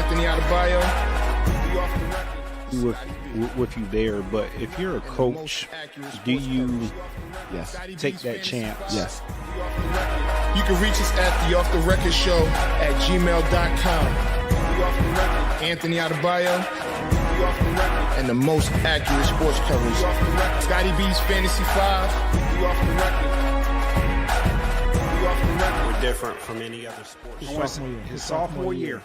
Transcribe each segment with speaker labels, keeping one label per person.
Speaker 1: Anthony Adebayo.
Speaker 2: With you there, but if you're a coach, do you take that chance?
Speaker 1: Yes. You can reach us at the Off the Record Show at gmail.com. Anthony Adebayo and the most accurate sports coverage. Scotty B's Fantasy 5.
Speaker 3: We're different from any other sport.
Speaker 2: His sophomore year.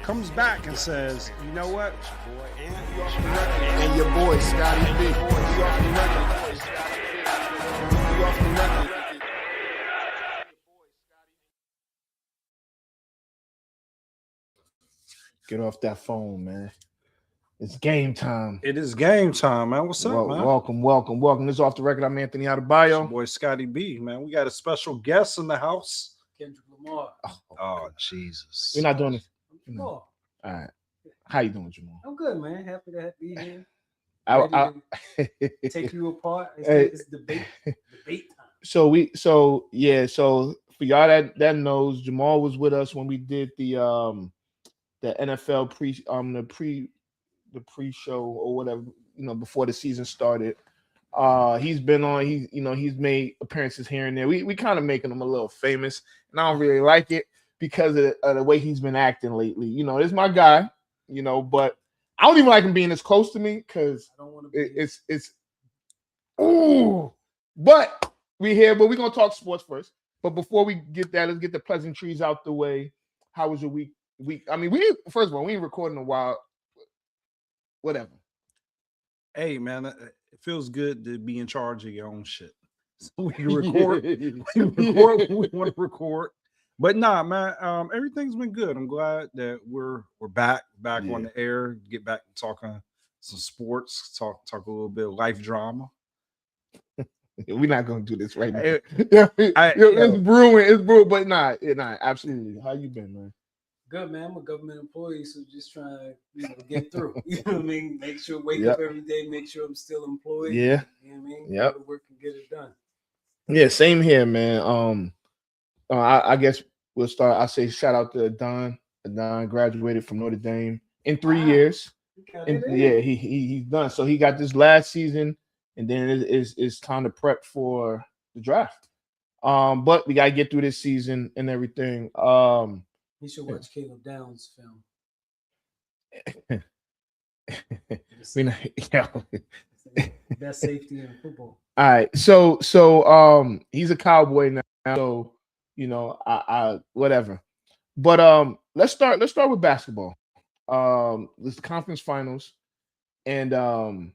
Speaker 2: Comes back and says, you know what?
Speaker 1: And your boy, Scotty B. Get off that phone, man. It's game time.
Speaker 2: It is game time, man. What's up, man?
Speaker 1: Welcome. This is Off the Record. I'm Anthony Adebayo.
Speaker 2: Your boy Scotty B, man. We got a special guest in the house.
Speaker 4: Kendrick Lamar.
Speaker 2: Oh, Jesus.
Speaker 1: We're not doing this.
Speaker 4: No.
Speaker 1: All right. How you doing, Jamal?
Speaker 4: I'm good, man. Happy to be here.
Speaker 1: I
Speaker 4: Take you apart. It's debate time.
Speaker 1: So for y'all that knows, Jamal was with us when we did the NFL pre-show or whatever, before the season started. He's been on, he's made appearances here and there. We kind of making him a little famous, and I don't really like it because of the way he's been acting lately. This is my guy, but I don't even like him being this close to me because it's but we're here, but we're gonna talk sports first. But before we get that, let's get the pleasantries out the way. How was your week? I mean, first of all, we ain't recording a while. Whatever.
Speaker 2: Hey, man, it feels good to be in charge of your own shit. So we record, we record when we want to record. But nah, man, everything's been good. I'm glad that we're back on the air. Get back to talking some sports. Talk a little bit of life drama.
Speaker 1: We're not gonna do this right now.
Speaker 2: It's
Speaker 1: brewing, but nah, absolutely. How you been, man?
Speaker 4: Good, man. I'm a government employee, so just trying to get through. You know what I mean? Make sure wake up every day, make sure I'm still employed.
Speaker 1: Yeah.
Speaker 4: You know what I mean?
Speaker 1: Yep.
Speaker 4: Go to work and get it done.
Speaker 1: Yeah, same here, man. I guess we'll start. I say shout out to Don. Don graduated from Notre Dame in 3 years. He's done. So he got this last season, and then it's time to prep for the draft. But we gotta get through this season and everything.
Speaker 4: You should watch Caleb Downs' film. Best safety in football.
Speaker 1: All right, so he's a Cowboy now. So I whatever. But let's start with basketball. This conference finals, and the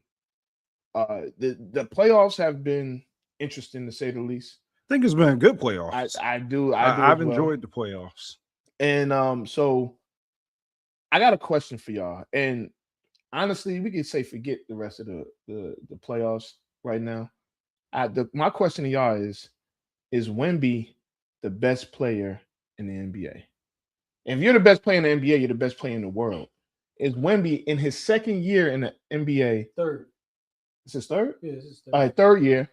Speaker 1: playoffs have been interesting to say the least.
Speaker 2: I think it's been a good playoffs.
Speaker 1: I've
Speaker 2: enjoyed the playoffs.
Speaker 1: And so I got a question for y'all. And honestly, we could say forget the rest of the playoffs right now. My question to y'all is Wemby the best player in the NBA? And if you're the best player in the NBA, you're the best player in the world. Is Wemby in his second year in the NBA?
Speaker 4: Third.
Speaker 1: Is his third?
Speaker 4: Yeah, it's his third.
Speaker 1: All right, third year.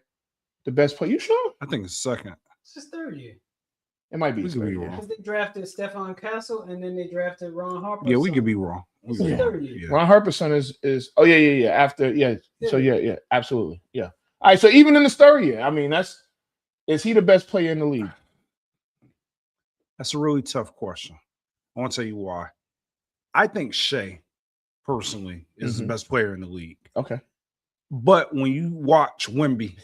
Speaker 1: The best player. You sure?
Speaker 2: I think it's second.
Speaker 4: It's his third year.
Speaker 1: It might be.
Speaker 4: Because they drafted Stephon Castle and then they drafted Ron Harper.
Speaker 2: Yeah, we could be wrong.
Speaker 4: Third year.
Speaker 1: Yeah. Ron Harper's son is after So absolutely. Yeah. All right, so even in the third year, I mean, is he the best player in the league?
Speaker 2: That's a really tough question. I want to tell you why. I think Shea, personally, is the best player in the league.
Speaker 1: Okay.
Speaker 2: But when you watch Wemby,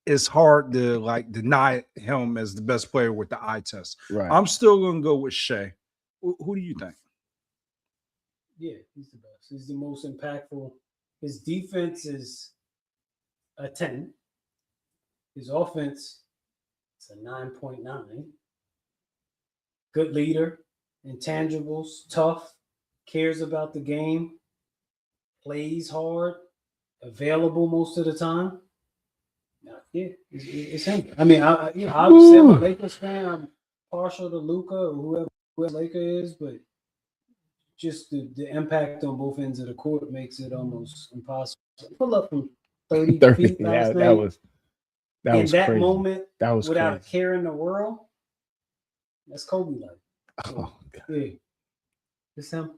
Speaker 2: it's hard to deny him as the best player with the eye test.
Speaker 1: Right.
Speaker 2: I'm still going to go with Shea. Who do you think?
Speaker 4: Yeah, he's the best. He's the most impactful. His defense is a 10. His offense is a 9.9. Good leader, intangibles, tough, cares about the game, plays hard, available most of the time. Yeah, it's him. I mean, obviously I'm a Lakers fan. I'm partial to Luka or whoever Laker is, but just the impact on both ends of the court makes it almost impossible. Pull up from 30 feet last night.
Speaker 1: That was
Speaker 4: that
Speaker 1: crazy.
Speaker 4: moment,
Speaker 1: that was
Speaker 4: without
Speaker 1: crazy.
Speaker 4: a care in the world, that's Kobe like. So,
Speaker 1: Oh, God.
Speaker 4: yeah. It's him.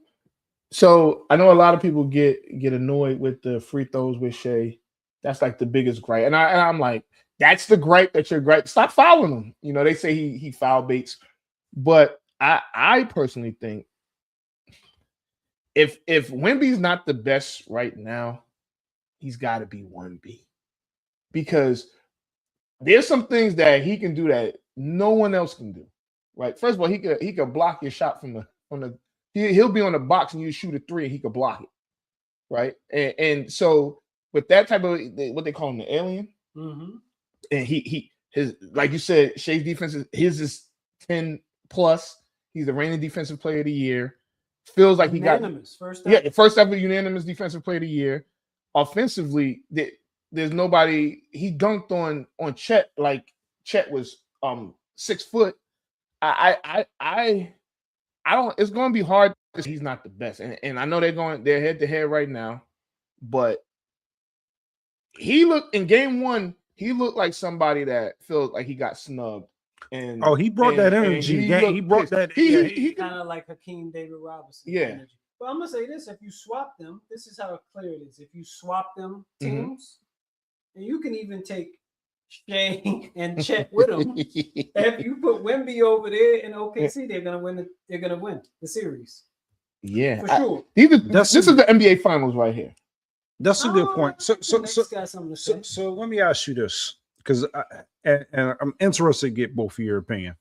Speaker 1: So I know a lot of people get annoyed with the free throws with Shea. That's like the biggest gripe, and I'm like, that's the gripe that you're gripe. Stop fouling him. You know, they say he foul baits, but I personally think if Wemby's not the best right now, he's got to be 1B because there's some things that he can do that no one else can do. Right? First of all, he could block your shot from the. He'll be on the box and you shoot a 3 and he could block it, right? And so with that type of what they call him the alien, and his like you said, Shea's defense is 10 plus. He's the reigning defensive player of the year. Feels like
Speaker 4: unanimous,
Speaker 1: first ever unanimous defensive player of the year. Offensively, there's nobody. He dunked on Chet like Chet was 6 foot. I don't. It's going to be hard. He's not the best, and I know they're head to head right now, but he looked in game 1. He looked like somebody that feels like he got snubbed. And
Speaker 2: he brought that energy. He brought that.
Speaker 4: He kind of like Hakeem David Robinson.
Speaker 1: Yeah.
Speaker 4: Energy. But I'm gonna say this: if you swap them, this is how clear it is. If you swap them teams, and you can even take Shea and Chet with him. If you put Wemby over there in OKC, they're gonna win. They're gonna win the series.
Speaker 1: Yeah,
Speaker 4: for sure.
Speaker 1: This is the NBA Finals right here.
Speaker 2: That's a good point. So
Speaker 4: so
Speaker 2: let me ask you this, because I'm interested to get both of your opinion.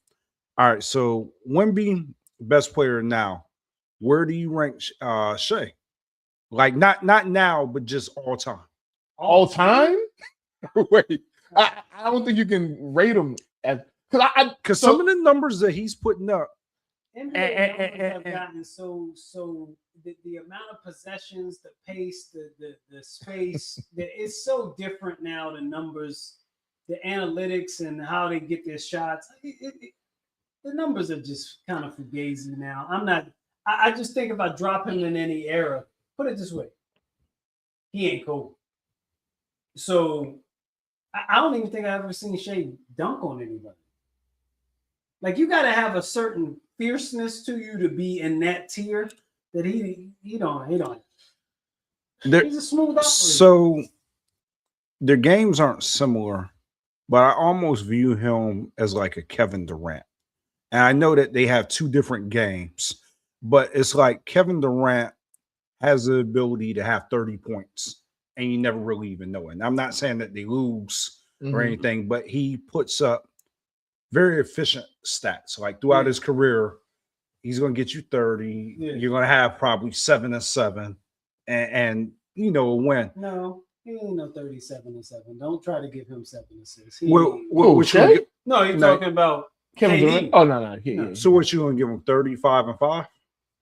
Speaker 2: All right, so Wemby, best player now. Where do you rank Shea? Like not now, but just all time.
Speaker 1: All time? Wait. I don't think you can rate him as
Speaker 2: because some of the numbers that he's putting up
Speaker 4: NBA have gotten so the amount of possessions, the pace, the space that it's so different now. The numbers, the analytics, and how they get their shots. The numbers are just kind of fugazi now. I just think if I drop him in any era, put it this way, he ain't cold. So. I don't even think I've ever seen Shea dunk on anybody. Like you got to have a certain fierceness to you to be in that tier that he don't. He's a smooth operator.
Speaker 2: So their games aren't similar, but I almost view him as like a Kevin Durant. And I know that they have two different games, but it's like Kevin Durant has the ability to have 30 points. And you never really even know it. And I'm not saying that they lose or anything, but he puts up very efficient stats. Like throughout his career, he's going to get you 30. Yeah. You're going to have probably 7 and 7, and you know a win.
Speaker 4: No, he ain't no 37 and 7. Don't try to give him 7 assists.
Speaker 1: No,
Speaker 4: you're talking about
Speaker 1: Kevin Durant. Oh no.
Speaker 2: So what you going to give him? 35 and 5?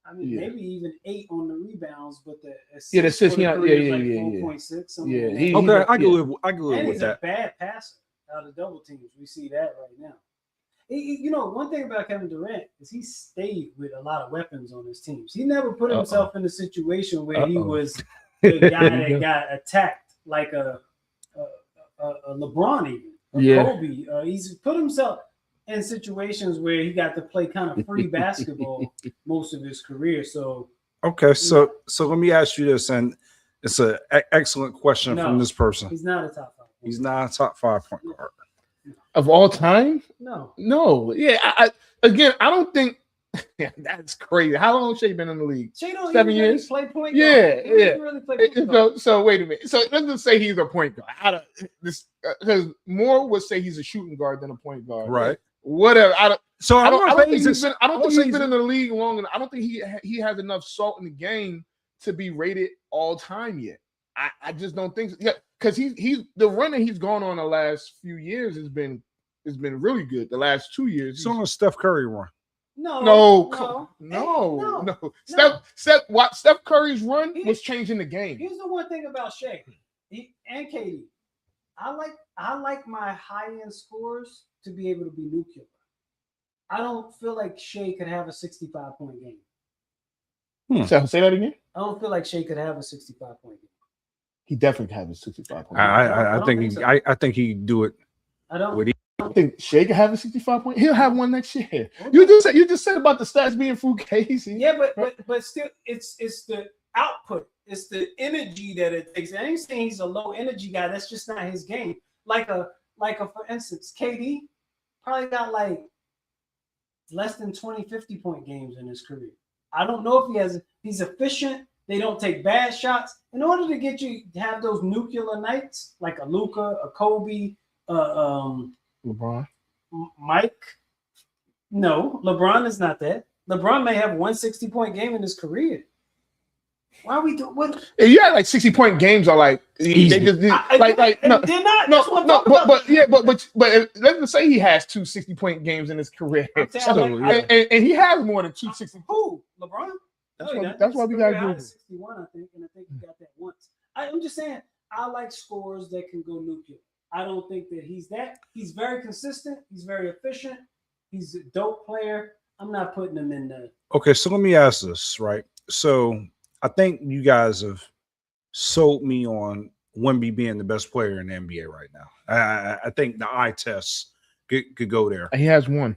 Speaker 4: I mean, maybe even 8 on the rebounds, but the assist,
Speaker 1: the assist,
Speaker 4: like
Speaker 1: 4.6.
Speaker 2: Okay, I can live with that.
Speaker 4: He's a bad passer out of double teams. We see that right now. You know, one thing about Kevin Durant is he stayed with a lot of weapons on his teams. He never put himself in a situation where he was the guy that got attacked like a LeBron, even Kobe. He's put himself in situations where he got to play kind of free basketball most of his career. So
Speaker 2: so let me ask you this, and it's an excellent question from this person.
Speaker 4: He's not a top 5.
Speaker 2: He's not a top 5 point guard
Speaker 1: of all time.
Speaker 4: No.
Speaker 1: Yeah. I don't think that's crazy. How long has Shea been in the league?
Speaker 4: Shea don't
Speaker 1: 7
Speaker 4: even
Speaker 1: years.
Speaker 4: Really play point guard.
Speaker 1: Yeah.
Speaker 4: Really play point guard.
Speaker 1: So wait a minute. So let's just say he's a point guard. Because more would say he's a shooting guard than a point guard.
Speaker 2: Right.
Speaker 1: Whatever. I don't think he's been in the league long enough. I don't think he has enough salt in the game to be rated all time yet. I just don't think so. Yeah, because he's the run that he's gone on the last few years has been really good. The last 2 years.
Speaker 2: He's on a Steph Curry run.
Speaker 1: No. Steph Curry's run was changing the game.
Speaker 4: Here's the one thing about Shea and KD. I like my high-end scorers to be able to be nuclear. I don't feel like Shea could have a 65-point game.
Speaker 1: So say that again.
Speaker 4: I don't feel like Shea could have a 65-point game.
Speaker 1: He definitely could have a 65-point game.
Speaker 2: I think he can do it.
Speaker 4: I don't.
Speaker 2: With
Speaker 1: don't think Shea can have a 65 point. He'll have one next year. You just said about the stats being fruitcasey.
Speaker 4: Yeah, but still, it's the output. It's the energy that it takes. I ain't saying he's a low energy guy. That's just not his game. Like a for instance, KD probably got like less than 20, 50 point games in his career. I don't know if he's efficient. They don't take bad shots. In order to get you to have those nuclear nights, like a Luka, a Kobe,
Speaker 1: LeBron,
Speaker 4: Mike. No, LeBron is not that. LeBron may have 160 point game in his career. Why are we doing what?
Speaker 1: You had like 60-point games are like they just no,
Speaker 4: they're not.
Speaker 1: But let's just say he has 2 60-point games in his career, and he has more than 2 60.
Speaker 4: Who? LeBron?
Speaker 1: That's why we got to do
Speaker 4: 61, I think, and I think he got that once. I'm just saying, I like scorers that can go nuclear. I don't think that he's that. He's very consistent. He's very efficient. He's a dope player. I'm not putting him in there.
Speaker 2: Okay, so let me ask this, right? So I think you guys have sold me on Wemby being the best player in the NBA right now. I think the eye test could go there.
Speaker 1: He has one.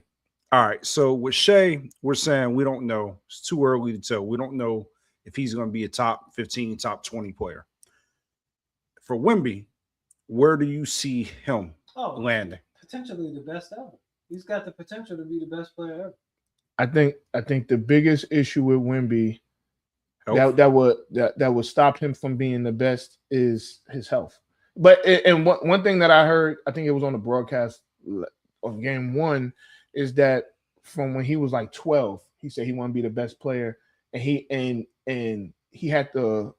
Speaker 2: All right. So with Shea, we're saying we don't know. It's too early to tell. We don't know if he's going to be a top 15, top 20 player. For Wemby, where do you see him landing?
Speaker 4: Potentially the best ever. He's got the potential to be the best player ever.
Speaker 1: I think the biggest issue with Wemby that would stop him from being the best is his health. But one thing that I heard, I think it was on the broadcast of game 1, is that from when he was like 12, he said he wanted to be the best player, and he had the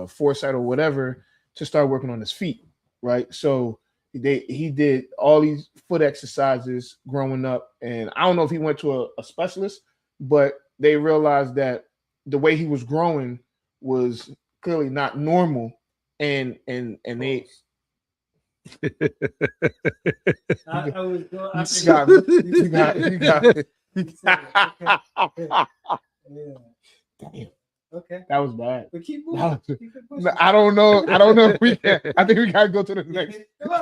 Speaker 1: foresight or whatever to start working on his feet, right? So he did all these foot exercises growing up, and I don't know if he went to a specialist, but they realized that the way he was growing was clearly not normal, and they. You got it. Damn.
Speaker 4: Okay.
Speaker 1: That was bad.
Speaker 4: But keep moving.
Speaker 1: I don't know. If we can. I think we gotta go to the next.
Speaker 4: I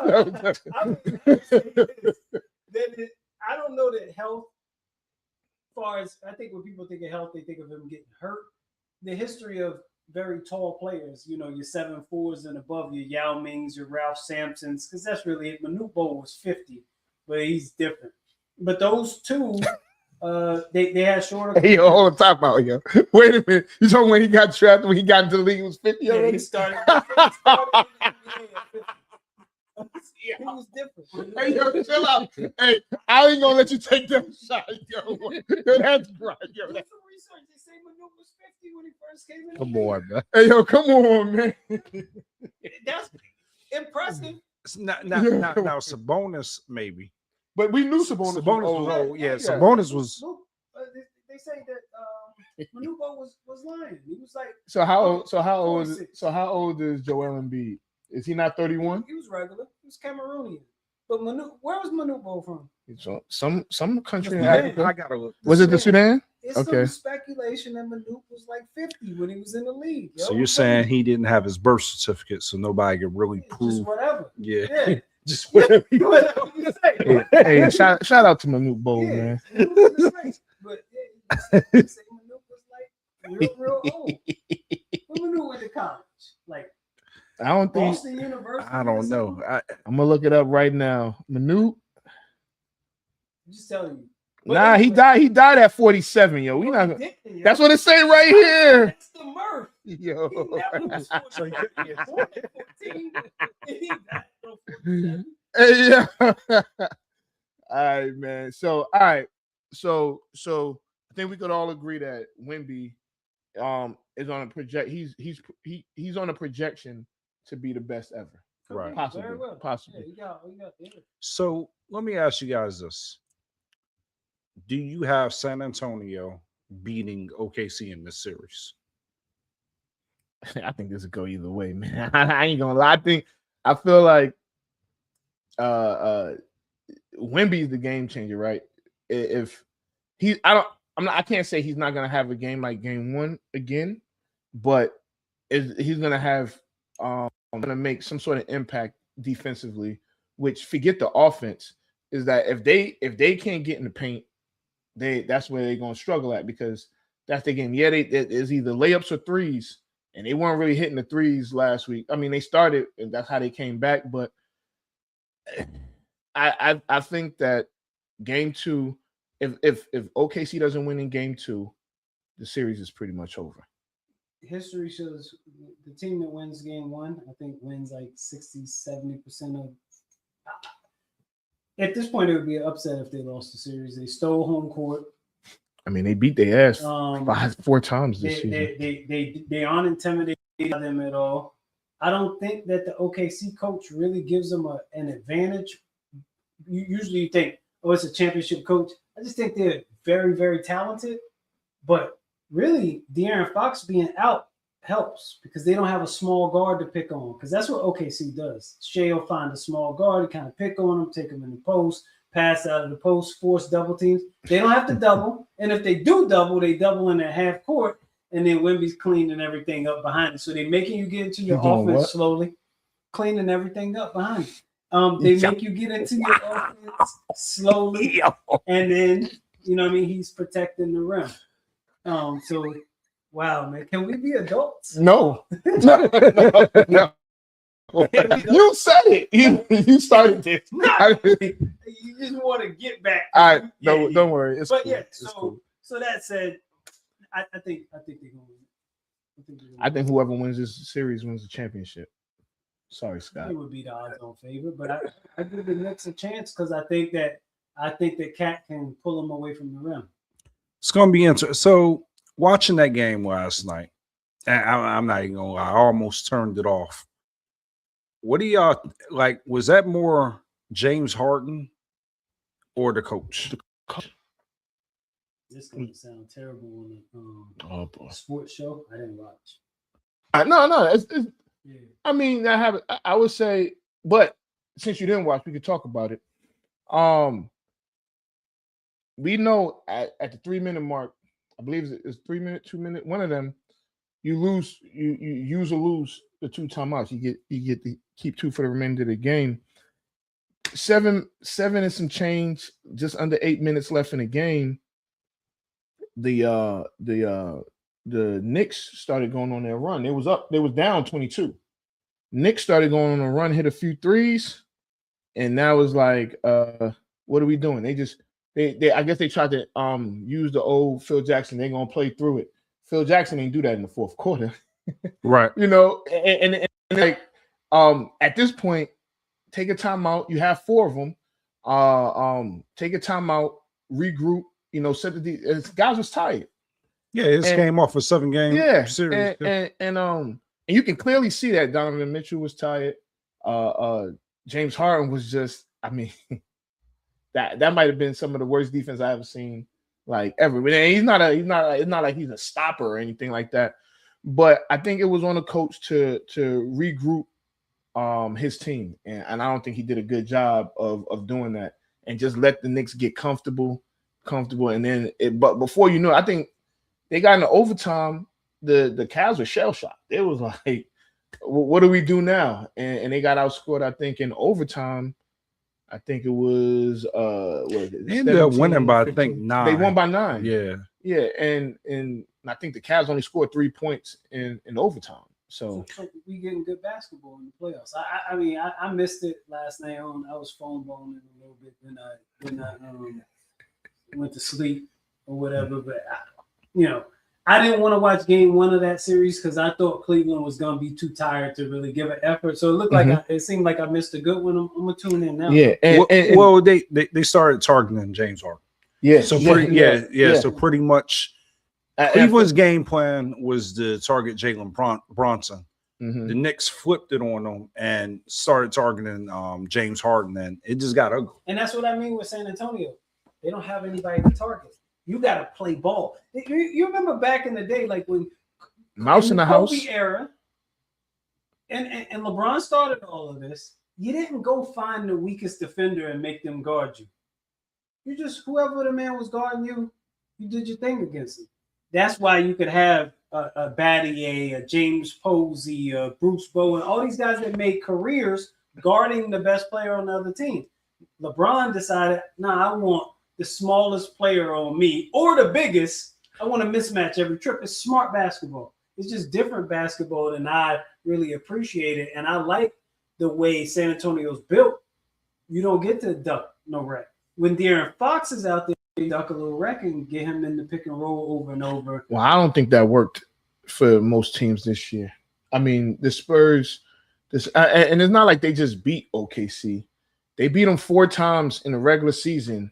Speaker 4: don't know that health. As far as I think when people think of health, they think of him getting hurt. The history of very tall players, your 7'4s and above, your Yao Mings, your Ralph Sampsons, because that's really it. Manute Bol was 50, but he's different. But those two, they had shorter.
Speaker 1: Hey, hold on, talk about Wait a minute, you talking when he got drafted when he got into the league? He was 50 already.
Speaker 4: He started He was different.
Speaker 1: Hey, chill out. Hey, I ain't gonna let you take that shot, that's right,
Speaker 4: That's some research. They say Manute was 50 when he first came in.
Speaker 2: Come on, man.
Speaker 1: Hey, come on, man.
Speaker 4: That's impressive.
Speaker 2: Now, Sabonis maybe.
Speaker 1: But we knew Sabonis was old.
Speaker 2: Yeah, Sabonis was.
Speaker 4: They say that Manute Bol was lying. He was like.
Speaker 1: So how old is Joel Embiid? Is he not 31?
Speaker 4: He was regular. He was Cameroonian. But where was Manute Bol from?
Speaker 1: So some country in
Speaker 2: Africa.
Speaker 1: I gotta look. Was it the Sudan?
Speaker 4: It's some speculation that Manute was like 50 when he was in the league.
Speaker 2: So you're saying he didn't have his birth certificate, so nobody could really prove.
Speaker 4: Just whatever.
Speaker 2: Yeah.
Speaker 1: Just whatever. Hey, shout out to Manute Bol, man.
Speaker 4: But they say Manute was like real old. When Manute went to college, like.
Speaker 1: I don't think.
Speaker 4: Boston University.
Speaker 2: I don't know.
Speaker 1: I'm gonna look it up right now. Manute.
Speaker 4: I'm just telling you.
Speaker 1: Nah, he died. He died at 47. Yo, we not. That's what it say right here.
Speaker 4: That's the mirth.
Speaker 1: Yo.
Speaker 4: He never was 14. He died at 47.
Speaker 1: Hey, yeah. All right, man. So, all right. So I think we could all agree that Wemby is on a project. He's on a projection to be the best ever.
Speaker 2: Right.
Speaker 1: Possibly.
Speaker 4: Very well.
Speaker 1: Possibly.
Speaker 4: Yeah,
Speaker 2: So let me ask you guys this. Do you have San Antonio beating OKC in this series?
Speaker 1: I think this will go either way, man. I ain't gonna lie. I feel like Wemby's the game changer, right? If I can't say he's not gonna have a game like game 1 again, but he's gonna have gonna make some sort of impact defensively, which forget the offense. is that if they can't get in the paint, that's where they're gonna struggle at because that's the game. Yeah, it's either layups or threes, and they weren't really hitting the threes last week. I mean, they started, and that's how they came back. But I think that game 2, if OKC doesn't win in game 2, the series is pretty much over.
Speaker 4: History shows the team that wins game 1, I think, wins like 60-70% of. At this point, it would be an upset if they lost the series. They stole home court.
Speaker 1: I mean, they beat their ass 4 times this season.
Speaker 4: They aren't intimidated by them at all. I don't think that the OKC coach really gives them an advantage. Usually you think, oh, it's a championship coach. I just think they're very, very talented. But really, De'Aaron Fox being out helps because they don't have a small guard to pick on because that's what OKC does. Shea will find a small guard to kind of pick on them, take them in the post, pass out of the post, force double teams. They don't have to double. And if they do double, they double in their half court. And then Wemby's cleaning everything up behind it. So they're making you get into your offense slowly, cleaning everything up behind it. They make you get into your offense slowly. And then, you know what I mean, he's protecting the rim. So, wow, man. Can we be adults?
Speaker 1: No. No. You said it. You started this.
Speaker 4: You just want to get back.
Speaker 1: All right. Don't worry. It's
Speaker 4: but
Speaker 1: cool.
Speaker 4: yeah,
Speaker 1: cool.
Speaker 4: So that said, I think they're gonna win.
Speaker 1: I think whoever wins this series wins the championship. Sorry, Scott.
Speaker 4: It would be the odds-on favorite, but I give the Knicks a chance because I think that Cat can pull them away from the rim.
Speaker 2: It's gonna be interesting. So watching that game last night, and I'm not even gonna lie, I almost turned it off. What do y'all like? Was that more James Harden or the coach?
Speaker 4: This is gonna sound terrible on the sports show. I didn't watch.
Speaker 1: No. It's
Speaker 4: Yeah.
Speaker 1: I mean, I would say, but since you didn't watch, we could talk about it. We know at the 3-minute mark, I believe it's 3 minute, 2 minute. One of them, you lose, you use or lose the 2 timeouts. You get to keep 2 for the remainder of the game. 7 and some change, just under 8 minutes left in the game. The Knicks started going on their run. They was down 22. Knicks started going on a run, hit a few threes, and now it's like, what are we doing? They I guess they tried to use the old Phil Jackson. They're gonna play through it. Phil Jackson didn't do that in the fourth quarter.
Speaker 2: Right.
Speaker 1: You know, and like at this point, take a timeout. You have 4 of them. Take a timeout, regroup. You know, guys was tired.
Speaker 2: Yeah, this came off a 7-game series.
Speaker 1: And you can clearly see that Donovan Mitchell was tired. James Harden was just, I mean, that might have been some of the worst defense I ever seen, like ever. And it's not like he's a stopper or anything like that. But I think it was on the coach to regroup his team, and I don't think he did a good job of doing that, and just let the Knicks get comfortable, and then but before you know it, I think they got into overtime. The Cavs were shell shocked. It was like, what do we do now? And they got outscored, I think, in overtime. I think it was
Speaker 2: they ended up winning by 15. I think 9.
Speaker 1: They won by 9.
Speaker 2: Yeah.
Speaker 1: And I think the Cavs only scored 3 points in overtime. So
Speaker 4: we getting good basketball in the playoffs. I mean, I missed it last night. I was phone boning a little bit, then I went to sleep or whatever. But I didn't want to watch game 1 of that series because I thought Cleveland was going to be too tired to really give an effort. So it looked like it seemed like I missed a good one. I'm going to tune in now.
Speaker 1: Yeah.
Speaker 2: Well, they started targeting James Harden.
Speaker 1: Yeah.
Speaker 2: So So pretty much Cleveland's game plan was to target Jalen Bronson. The Knicks flipped it on them and started targeting James Harden, and it just got ugly.
Speaker 4: And that's what I mean with San Antonio. They don't have anybody to target. You got to play ball. You remember back in the day, like when
Speaker 1: Mouse in the house
Speaker 4: era, and LeBron started all of this. You didn't go find the weakest defender and make them guard you. You just, whoever the man was guarding you, you did your thing against him. That's why you could have a Battier, a James Posey, a Bruce Bowen, all these guys that made careers guarding the best player on the other team. LeBron decided, I want the smallest player on me or the biggest. I want to mismatch every trip. It's smart basketball. It's just different basketball than I really appreciate it. And I like the way San Antonio's built. You don't get to duck no wreck. When De'Aaron Fox is out there, you duck a little wreck and get him in the pick and roll over and over.
Speaker 1: Well, I don't think that worked for most teams this year. I mean, the Spurs, and it's not like they just beat OKC. They beat them 4 times in the regular season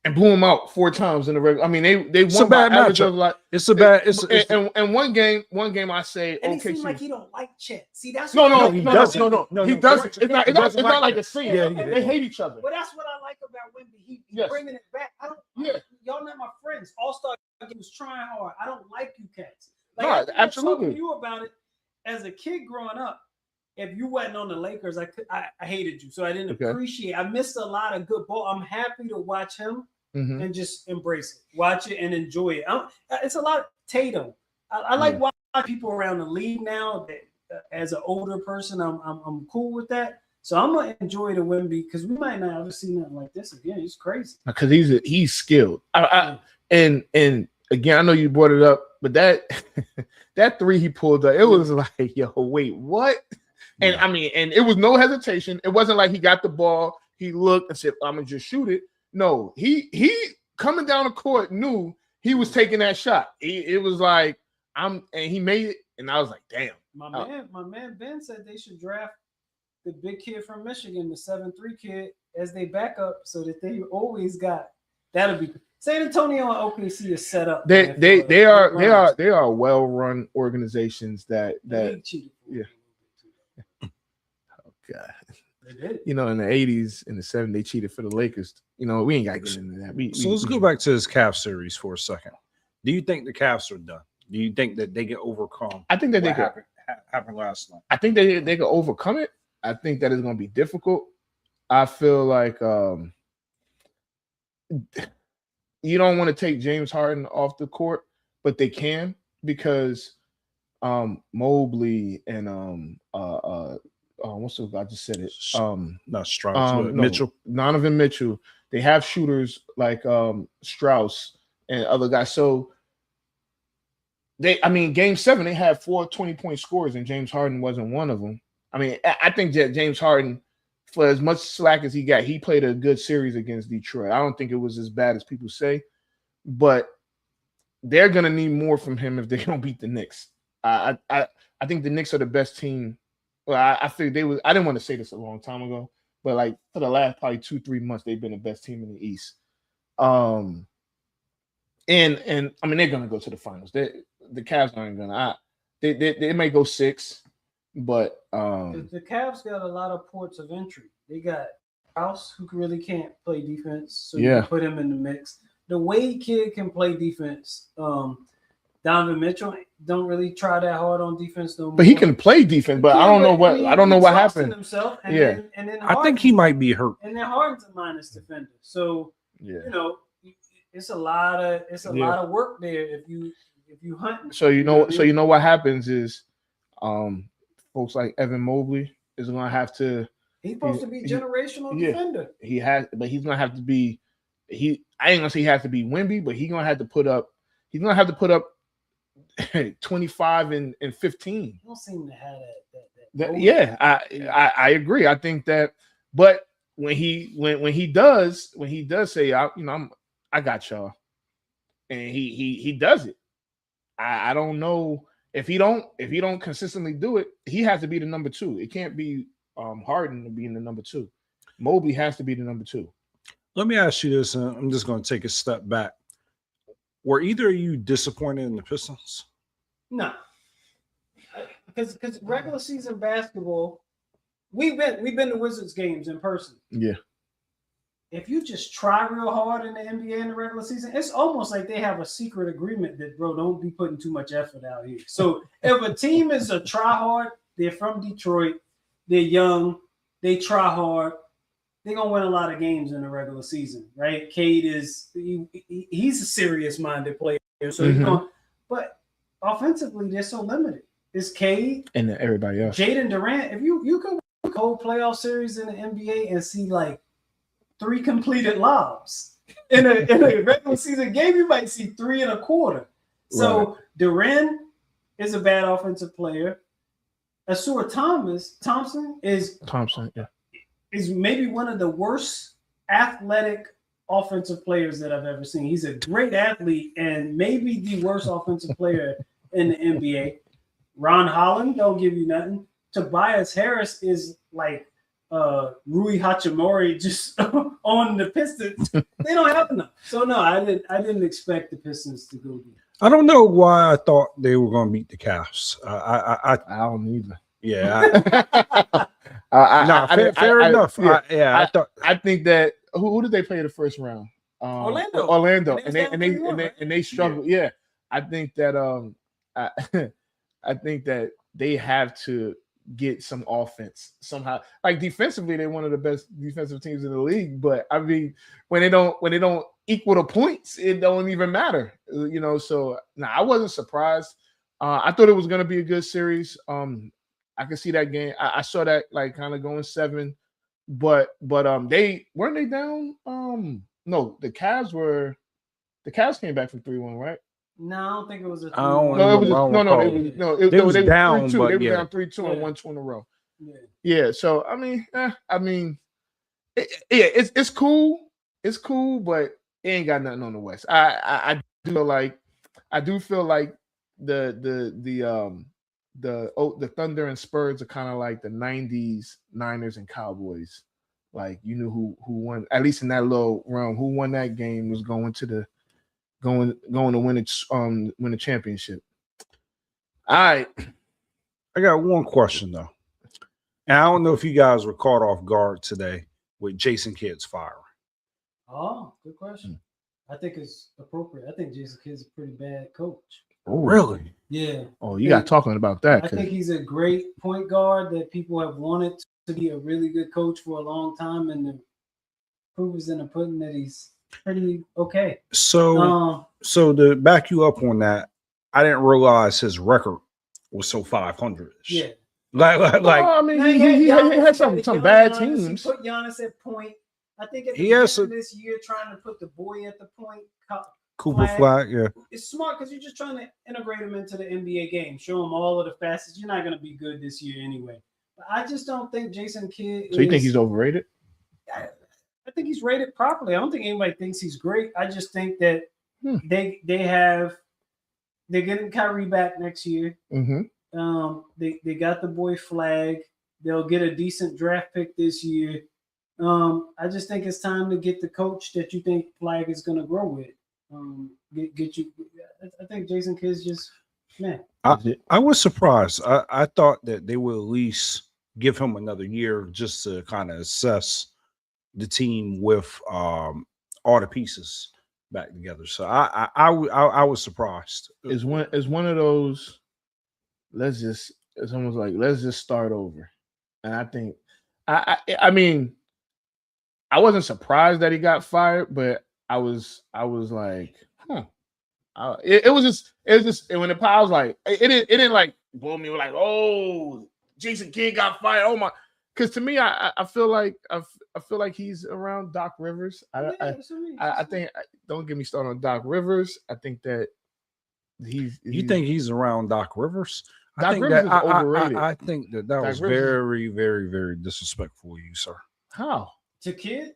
Speaker 1: and blew them out 4 times in the regular. I mean, they won by average of like and one game I say
Speaker 4: and
Speaker 1: OKC.
Speaker 4: He seems like he don't like Chet. See, that's
Speaker 1: no. He doesn't. It's not like a scene.
Speaker 2: Yeah,
Speaker 1: they hate each other.
Speaker 4: But that's what I like about Wemby. He's bringing it back. Y'all not my friends. All-Star was trying hard. I don't like you cats. Like,
Speaker 1: no, absolutely.
Speaker 4: Talking to you about it as a kid growing up. If you wasn't on the Lakers, I hated you, so I didn't appreciate. I missed a lot of good ball. I'm happy to watch him and just embrace it, watch it and enjoy it. It's a lot of Tatum. I like watching people around the league now. That, as an older person, I'm cool with that. So I'm gonna enjoy the Wemby because we might not ever see nothing like this again. It's crazy
Speaker 1: because he's skilled. And again, I know you brought it up, but that 3 he pulled up, it was like, yo, wait, what? And I mean, and it was no hesitation. It wasn't like he got the ball, he looked and said, I'm gonna just shoot it. No, he coming down the court knew he was taking that shot. It was like and he made it, and I was like, damn.
Speaker 4: My man Ben said they should draft the big kid from Michigan, the 7'3" kid, as they backup, so that they always got that'll be San Antonio and OKC is set up.
Speaker 1: They are well-run organizations that yeah. Oh God. You know, in the 80s, in the 70s, they cheated for the Lakers. You know, we ain't got to get into that.
Speaker 2: So let's go back to this Cavs series for a second. Do you think the Cavs are done? Do you think that they get overcome?
Speaker 1: I think that they
Speaker 2: happened last night.
Speaker 1: I think they can overcome it. I think that is going to be difficult. I feel like you don't want to take James Harden off the court, but they can because Mobley and what's the I just said it.
Speaker 2: Not Strauss, Mitchell.
Speaker 1: Donovan Mitchell. They have shooters like Strauss and other guys. So game 7, they had 4 20-point scores, and James Harden wasn't one of them. I mean, I think that James Harden, for as much slack as he got, he played a good series against Detroit. I don't think it was as bad as people say, but they're gonna need more from him if they don't beat the Knicks. I think the Knicks are the best team. Well, I figured they was. I didn't want to say this a long time ago, but like for the last probably 2-3 months, they've been the best team in the East. And I mean they're gonna go to the finals. The Cavs aren't gonna. They may go 6, but
Speaker 4: the Cavs got a lot of ports of entry. They got House who really can't play defense, so you can put him in the mix. The Wade kid can play defense. Donovan Mitchell don't really try that hard on defense no more.
Speaker 1: But he can play defense. But I don't know what happened.
Speaker 4: Himself, and then
Speaker 2: I think he might be hurt.
Speaker 4: And then Harden's a minus defender. So you know, it's a lot of work there if you hunt.
Speaker 1: So you know what happens is, folks like Evan Mobley is gonna have to.
Speaker 4: He's supposed to be generational defender.
Speaker 1: He has, but he's gonna have to be. I ain't gonna say he has to be Wemby, but he's gonna have to put up 25 and 15.
Speaker 4: He don't seem to have
Speaker 1: that. I agree. I think that, but when he does say, I got y'all, and he does it. I don't know if he don't consistently do it. He has to be the number 2. It can't be Harden being the number 2. Mobley has to be the number 2.
Speaker 2: Let me ask you this, and I'm just going to take a step back. Were either of you disappointed in the Pistons?
Speaker 4: No, because regular season basketball, we've been to Wizards games in person.
Speaker 1: Yeah.
Speaker 4: If you just try real hard in the NBA in the regular season, it's almost like they have a secret agreement that, bro, don't be putting too much effort out here. So if a team is a try hard, they're from Detroit, they're young, they try hard, they're gonna win a lot of games in the regular season, right? Cade he's a serious-minded player, so but offensively they're so limited. It's Cade
Speaker 1: and everybody else.
Speaker 4: Jaden Durant. If you could whole playoff series in the NBA and see like 3 completed lobs. In a regular season game, you might see 3 1/4. So Duren is a bad offensive player. Asur Thompson is maybe one of the worst athletic offensive players that I've ever seen. He's a great athlete and maybe the worst offensive player in the NBA. Ron Holland don't give you nothing. Tobias Harris is like Rui Hachimura just on the Pistons. They don't have enough. So no, I didn't expect the Pistons to go deep.
Speaker 2: I don't know why I thought they were going to beat the Cavs.
Speaker 1: I don't either.
Speaker 2: Yeah.
Speaker 1: Fair
Speaker 2: enough.
Speaker 1: Yeah,
Speaker 2: I thought.
Speaker 1: I think that who did they play the first round? Orlando, and they struggled. Yeah, I think that I think that they have to get some offense somehow. Like defensively, they're one of the best defensive teams in the league. But I mean, when they don't equal the points, it don't even matter. So I wasn't surprised. I thought it was going to be a good series. I could see that game. I saw that like kind of going 7, but they weren't they down. No, the Cavs came back from 3-1, right?
Speaker 4: No, I don't think it was a 3-1.
Speaker 1: They was down, 3-2.
Speaker 2: But
Speaker 1: they were down 3-2 and won 2 in a row. Yeah. So I mean, it's cool. It's cool, but it ain't got nothing on the West. I do feel like the Thunder and Spurs are kind of like the 90s Niners and Cowboys. Like you knew who won, at least in that little realm, who won that game was going to win the championship. All right.
Speaker 2: I got one question though. And I don't know if you guys were caught off guard today with Jason Kidd's firing.
Speaker 4: Oh, good question. I think it's appropriate. I think Jason Kidd's a pretty bad coach.
Speaker 2: Oh, really?
Speaker 4: Yeah.
Speaker 1: Oh, you got talking about that.
Speaker 4: I think he's a great point guard that people have wanted to be a really good coach for a long time, and the proof is in the pudding that he's pretty okay.
Speaker 2: So to back you up on that, I didn't realize his record was so 500.
Speaker 4: Yeah.
Speaker 1: I mean, he had some bad teams.
Speaker 4: He put Giannis at point. I think at the
Speaker 2: beginning
Speaker 4: of this year, trying to put the boy at the point.
Speaker 2: Cooper Flag, yeah.
Speaker 4: It's smart because you're just trying to integrate him into the NBA game. Show him all of the facets. You're not going to be good this year anyway. But I just don't think Jason Kidd
Speaker 1: So you think he's overrated?
Speaker 4: I think he's rated properly. I don't think anybody thinks he's great. I just think that they're getting Kyrie back next year.
Speaker 1: Mm-hmm.
Speaker 4: They got the boy Flag. They'll get a decent draft pick this year. I just think it's time to get the coach that you think Flag is going to grow with. Get you. I think Jason Kidd's just man.
Speaker 2: I was surprised. I thought that they would at least give him another year just to kind of assess the team with all the pieces back together. So I was surprised.
Speaker 1: It's one of those. It's almost like let's just start over. And I think I mean I wasn't surprised that he got fired, but I was like, it was just when the pile was like it didn't like blow me like, oh, Jason Kidd got fired. Oh my, because to me I feel like he's around Doc Rivers. I think, don't get me started on Doc Rivers. I think that
Speaker 2: you think he's around Doc Rivers?
Speaker 1: Doc Rivers is overrated.
Speaker 2: I think that was very, very, very disrespectful of you, sir.
Speaker 1: How?
Speaker 4: To Kidd?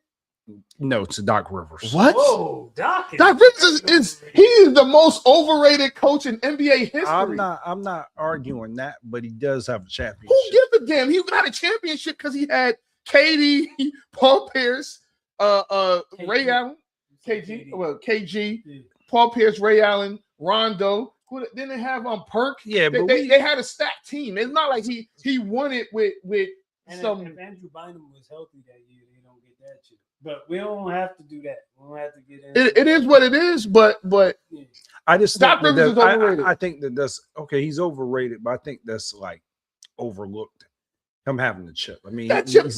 Speaker 2: No, to Doc Rivers.
Speaker 1: What?
Speaker 4: Whoa, Doc
Speaker 1: Rivers is the most overrated coach in NBA history.
Speaker 2: I'm not arguing that, but he does have a championship.
Speaker 1: Who gives a damn? He got a championship because he had KD, Paul Pierce, Ray Allen, KG, Paul Pierce, Ray Allen, Rondo. Then they have Perk.
Speaker 2: Yeah, but
Speaker 1: they had a stacked team. It's not like he won it with some.
Speaker 4: If Andrew Bynum was healthy that year, they don't get that shit. But we don't have to do that. We don't have to get in.
Speaker 1: It is what it is. But yeah.
Speaker 2: I just
Speaker 1: Doc Rivers is overrated.
Speaker 2: I think that's okay. He's overrated, but I think that's like overlooked. Him having the chip. I mean,
Speaker 1: that chip.
Speaker 2: He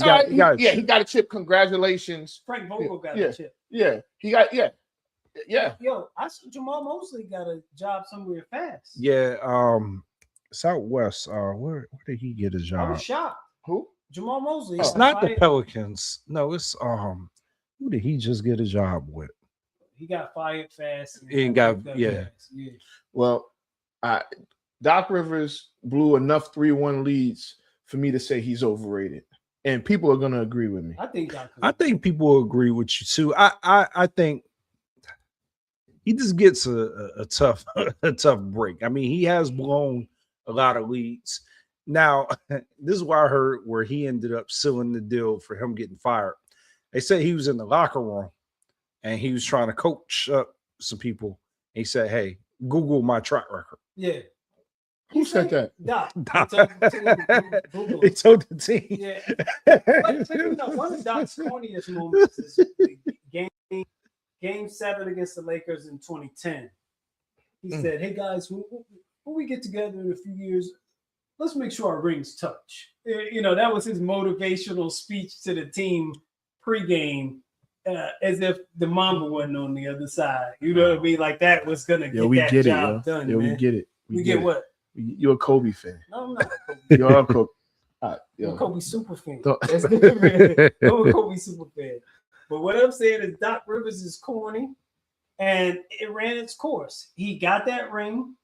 Speaker 2: got
Speaker 1: a chip. Congratulations.
Speaker 4: Frank Vogel got a chip.
Speaker 1: Yeah, he got Yeah.
Speaker 4: Yo, I saw Jamal Mosley got a job somewhere fast.
Speaker 2: Yeah. Southwest. Where did he get a job?
Speaker 4: I was shocked.
Speaker 1: Who?
Speaker 4: Jamal Mosley.
Speaker 2: It's not the Pelicans. No, it's Who did he just get a job with?
Speaker 4: He got fired fast.
Speaker 2: And got yeah.
Speaker 4: fast. Yeah.
Speaker 1: Well, Doc Rivers blew enough 3-1 leads for me to say he's overrated, and people are gonna agree with me.
Speaker 2: I think people will agree with you too. I think he just gets a tough a tough break. I mean, he has blown a lot of leads. Now, this is what I heard where he ended up sealing the deal for him getting fired. They said he was in the locker room and he was trying to coach up some people. He said, "Hey, Google my track record."
Speaker 4: Yeah.
Speaker 1: Who said that?
Speaker 4: Doc.
Speaker 2: He told the team.
Speaker 4: Yeah. But you know, one of Doc's corniest moments is game 7 against the Lakers in 2010. He said, "Hey guys, when we get together in a few years, let's make sure our rings touch." You know, that was his motivational speech to the team pregame, as if the Mamba wasn't on the other side. You know what I mean? Like that was gonna get that job done.
Speaker 1: Yo,
Speaker 4: man.
Speaker 1: we get it.
Speaker 4: We get what?
Speaker 1: You're a Kobe fan.
Speaker 4: No, I'm not a Kobe.
Speaker 1: You're a Kobe.
Speaker 4: I'm a Kobe super fan.
Speaker 1: Don't-
Speaker 4: That's different. I'm a Kobe super fan. But what I'm saying is Doc Rivers is corny, and it ran its course. He got that ring,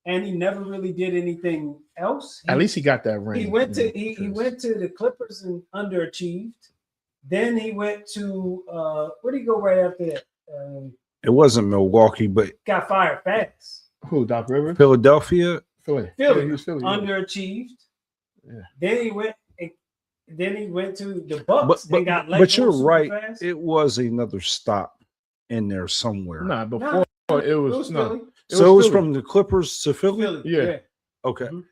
Speaker 4: and he never really did anything else.
Speaker 1: At least he got that ring.
Speaker 4: He went to he went to the Clippers and underachieved. Then he went to where did he go right after that?
Speaker 2: It wasn't Milwaukee, but
Speaker 4: Got fired fast.
Speaker 1: Who? Doc Rivers?
Speaker 2: Philadelphia.
Speaker 1: Philly.
Speaker 4: Philly,
Speaker 1: He was Philly.
Speaker 4: underachieved.
Speaker 1: Yeah.
Speaker 4: Then he went to the Bucks
Speaker 2: But
Speaker 4: and got let
Speaker 2: but
Speaker 4: go
Speaker 2: you're
Speaker 4: super
Speaker 2: right.
Speaker 4: fast.
Speaker 2: It was another stop in there somewhere.
Speaker 1: Nah, before it was no.
Speaker 4: Philly.
Speaker 2: So it was
Speaker 1: Philly.
Speaker 2: from the Clippers to Philly.
Speaker 4: Philly.
Speaker 1: Yeah.
Speaker 2: Okay.
Speaker 4: Mhm.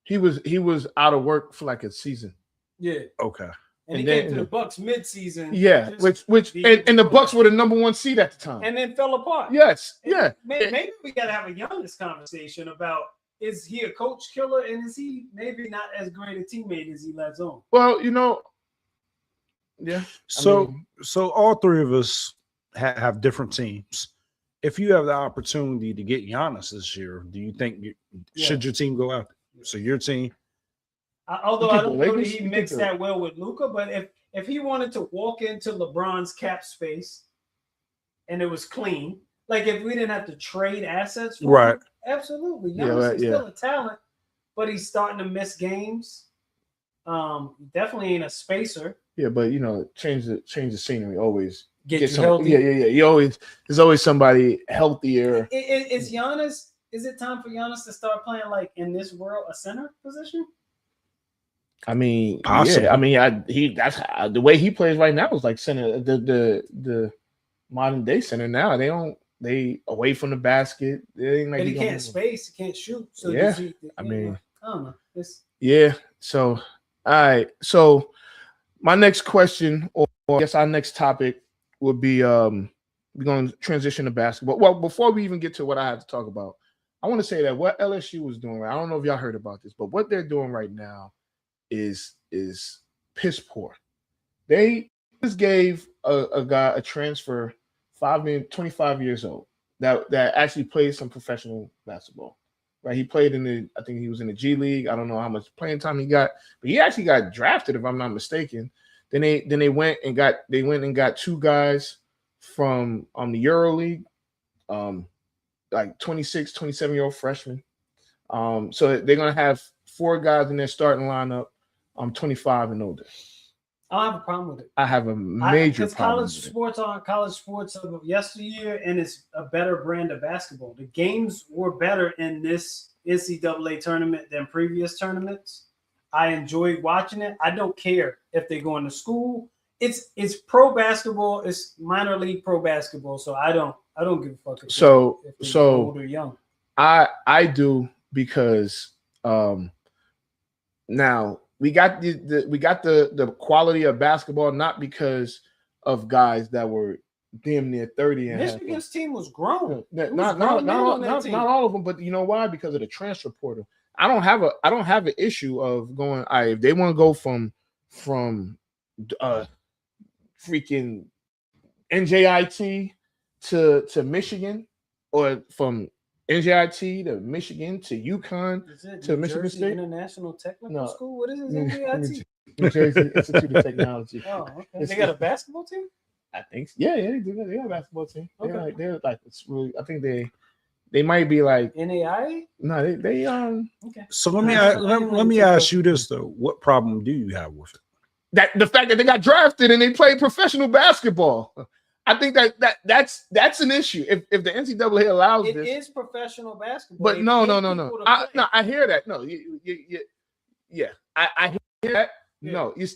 Speaker 1: He was out of work for like a season.
Speaker 4: Yeah.
Speaker 2: Okay.
Speaker 4: And he
Speaker 1: And then-
Speaker 4: came to the Bucks mid-season.
Speaker 1: Yeah,
Speaker 4: just
Speaker 1: which and the Bucks were the #1 seed at the time.
Speaker 4: and then fell apart.
Speaker 1: Yes,
Speaker 4: And
Speaker 1: yeah.
Speaker 4: Maybe we got to have a Giannis conversation about, is he a coach killer, and is he maybe not as great a teammate as he lets on?
Speaker 1: Well, you know, yeah.
Speaker 2: So so all three of us have different teams. If you have the opportunity to get Giannis this year, do you think should your team go out? So your team.
Speaker 4: Although
Speaker 1: You
Speaker 4: I
Speaker 1: think
Speaker 4: don't
Speaker 1: the
Speaker 4: know that
Speaker 1: Lakers-
Speaker 4: he
Speaker 1: you
Speaker 4: mixed
Speaker 1: think the-
Speaker 4: that well with Luka, but if he wanted to walk into LeBron's cap space and it was clean, like if we didn't have to trade assets for
Speaker 2: Right.
Speaker 4: him, absolutely.
Speaker 1: Yeah,
Speaker 4: Giannis
Speaker 1: right,
Speaker 4: is
Speaker 1: yeah.
Speaker 4: still a talent, but he's starting to miss games. Definitely ain't a spacer.
Speaker 1: Yeah, but you know, change the scenery always.
Speaker 4: Get you
Speaker 1: some,
Speaker 4: healthy.
Speaker 1: Yeah. There's always somebody healthier.
Speaker 4: Is Giannis? Is it time for Giannis to start playing like in this world a center position?
Speaker 1: I mean,
Speaker 2: Possibly.
Speaker 1: yeah. I mean, that's the way he plays right now is like center. The modern day center now. They away from the basket. They ain't like
Speaker 4: But he
Speaker 1: gonna
Speaker 4: can't
Speaker 1: move.
Speaker 4: space. He can't shoot. So
Speaker 1: Yeah.
Speaker 4: does he,
Speaker 1: I mean,
Speaker 4: I don't know.
Speaker 1: Yeah. So, all right. So, my next question, or I guess our next topic, would be we're going to transition to basketball. Well, before we even get to what I have to talk about, I want to say that what LSU was doing, I don't know if y'all heard about this, but what they're doing right now is piss poor. They just gave a guy a transfer, 25 years old, that actually plays some professional basketball. Right, he played I think he was in the G League. I don't know how much playing time he got, but he actually got drafted, if I'm not mistaken. Then they went and got two guys from the Euro League, like 26, 27-year-old freshmen. So they're gonna have 4 guys in their starting lineup, 25 and older.
Speaker 4: I don't have a problem with it.
Speaker 1: I have a major
Speaker 4: Because
Speaker 1: problem.
Speaker 4: college sports of yesteryear, and it's a better brand of basketball. The games were better in this NCAA tournament than previous tournaments. I enjoyed watching it. I don't care if they're going to school. It's pro basketball. It's minor league pro basketball. So I don't give a fuck. If they're old or young.
Speaker 1: I do, because now we got the quality of basketball, not because of guys that were damn near 30 and
Speaker 4: Michigan's team was grown.
Speaker 1: not all of them, but you know why? Because of the transfer portal. I don't have an issue of going. If they want to go from freaking NJIT to Michigan, or from NJIT to Michigan to UConn
Speaker 4: Is it
Speaker 1: to
Speaker 4: New
Speaker 1: Michigan
Speaker 4: Jersey
Speaker 1: State?
Speaker 4: International Technical
Speaker 1: No.
Speaker 4: School? What is it?
Speaker 1: Let me
Speaker 4: NJIT?
Speaker 1: New Jersey Institute of Technology.
Speaker 4: Oh, okay. They got a basketball team?
Speaker 1: I think so. Yeah, they do. They got a basketball team.
Speaker 4: Okay.
Speaker 1: They're like it's really. I think they might be like
Speaker 4: NAI?
Speaker 1: no. They
Speaker 4: Okay.
Speaker 2: So let me ask you this though: what problem do you have with it?
Speaker 1: that the fact that they got drafted and they played professional basketball. I think that's an issue. If the NCAA allows
Speaker 4: It
Speaker 1: this,
Speaker 4: is professional basketball.
Speaker 1: but
Speaker 4: They
Speaker 1: no.
Speaker 4: pay people to
Speaker 1: I
Speaker 4: play.
Speaker 1: hear that. No, yeah. I hear that.
Speaker 4: Yeah.
Speaker 1: No, you're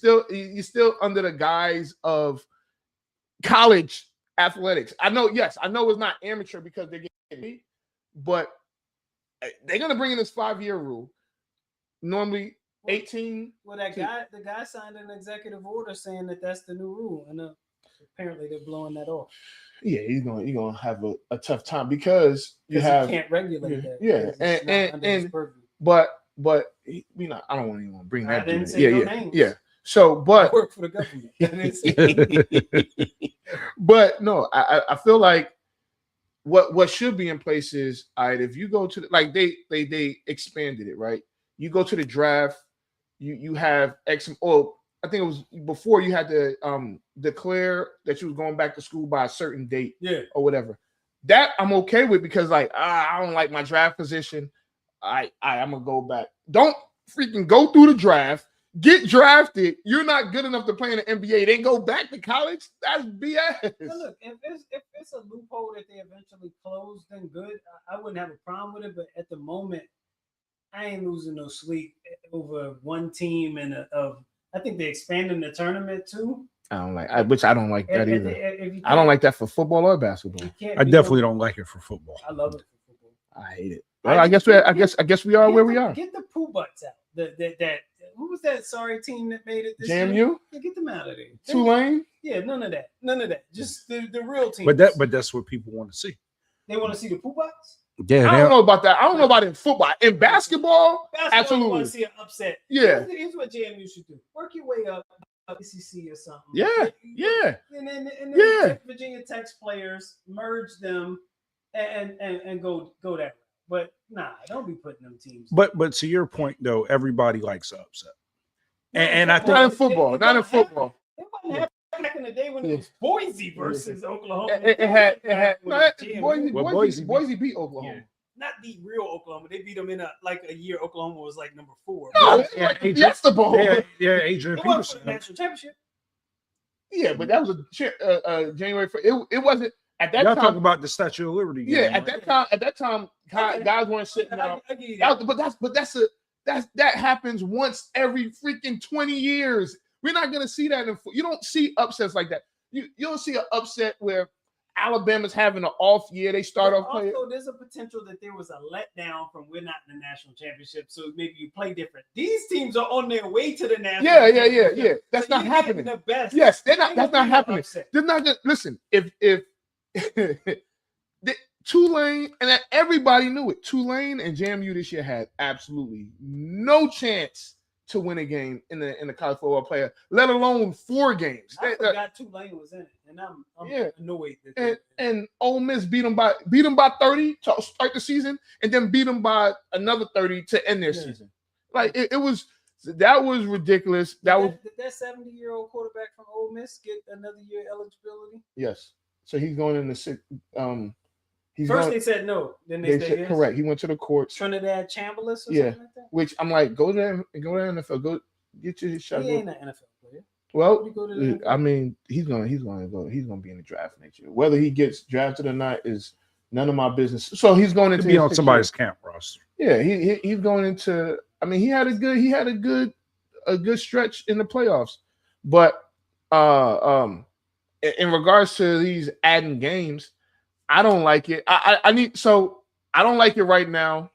Speaker 1: still under the guise of college athletics. I know it's not amateur because they're getting paid, but they're gonna bring in this 5-year rule. Normally 18.
Speaker 4: Well, the guy signed an executive order saying that that's the new rule, and apparently they're blowing that off.
Speaker 1: Yeah, you're gonna have a tough time because you
Speaker 4: can't regulate that.
Speaker 1: Yeah, but you know, I don't want anyone to bring that.
Speaker 4: I didn't say no names.
Speaker 1: Yeah. So, but
Speaker 4: I work for the government. I didn't say
Speaker 1: but no, I feel like what should be in place is if you go to they expanded it, right? You go to the draft, you have X. I think it was before you had to declare that you was going back to school by a certain date, or whatever. That I'm okay with because I don't like my draft position. I'm gonna go back. Don't freaking go through the draft, get drafted. You're not good enough to play in the NBA. Then go back to college. That's BS.
Speaker 4: Well, look, if it's a loophole that they eventually close, then good. I wouldn't have a problem with it. But at the moment, I ain't losing no sleep over one team I think they're expanding the tournament too.
Speaker 1: I don't like that either. I don't like that for football or basketball.
Speaker 2: I definitely don't like it for football.
Speaker 4: I love it for football.
Speaker 1: I hate it. Well, I guess we are where we are.
Speaker 4: Get the poo butts out. That who was that sorry team that made it this
Speaker 1: JMU?
Speaker 4: year? Yeah, get them out of there.
Speaker 1: Tulane?
Speaker 4: Yeah, none of that. Just the real team.
Speaker 2: But that's what people want to see.
Speaker 4: They want to see the poo butts?
Speaker 2: Yeah,
Speaker 1: I don't know about that. I don't know about it in football. In basketball, absolutely.
Speaker 4: You want to see an upset.
Speaker 1: Yeah.
Speaker 4: Here's what JMU should do. Work your way up ACC or something.
Speaker 1: Yeah.
Speaker 4: And then Virginia Tech's players, merge them and go that way. But nah, don't be putting them teams.
Speaker 2: But to your point though, everybody likes an upset. And I think
Speaker 1: not in football. Not in football.
Speaker 4: It wasn't happening back in the day when it was Boise versus Oklahoma.
Speaker 1: It had Boise beat Oklahoma.
Speaker 4: Yeah. Not the real Oklahoma. They beat them in a year Oklahoma was like number 4.
Speaker 1: No, that's the ball.
Speaker 2: Yeah, Adrian
Speaker 4: It wasn't
Speaker 2: Peterson.
Speaker 4: for the national championship.
Speaker 1: Yeah, but that was a January 1st. It wasn't at that
Speaker 2: Y'all
Speaker 1: time.
Speaker 2: talking about the Statue of Liberty game,
Speaker 1: Yeah,
Speaker 2: right?
Speaker 1: at that time, guys weren't sitting out.
Speaker 4: I get you that.
Speaker 1: That happens once every freaking 20 years. We're not gonna see that you don't see upsets like that. You don't see an upset where Alabama's having an off year. They start off playing.
Speaker 4: Also, there's a potential that there was a letdown from we're not in the national championship, so maybe you play different. These teams are on their way to the national.
Speaker 1: Yeah. That's not happening.
Speaker 4: The best.
Speaker 1: Yes, they're not. That's not happening. They're not gonna listen. If Tulane and everybody knew it, Tulane and JMU this year had absolutely no chance to win a game in the college football player, let alone 4 games.
Speaker 4: I forgot Tulane was in it, and I'm annoyed.
Speaker 1: And Ole Miss beat them by 30 to start the season, and then beat them by another 30 to end their season. Like that was ridiculous. Did
Speaker 4: that 70-year-old quarterback from Ole Miss get another year eligibility?
Speaker 1: Yes. So he's going in the 6th.
Speaker 4: They said no. Then they said
Speaker 1: correct. He went to the courts.
Speaker 4: Trinidad Chambliss or something like that?
Speaker 1: Which I'm like, go to NFL. Go get your shot.
Speaker 4: He ain't an NFL player.
Speaker 1: Well, I mean, he's gonna go. He's gonna be in the draft next year. Whether he gets drafted or not is none of my business. So he's going to
Speaker 2: be on somebody's camp roster.
Speaker 1: Yeah, he's going into. I mean, he had a good stretch in the playoffs, but in regards to these adding games, I don't like it. I don't like it right now.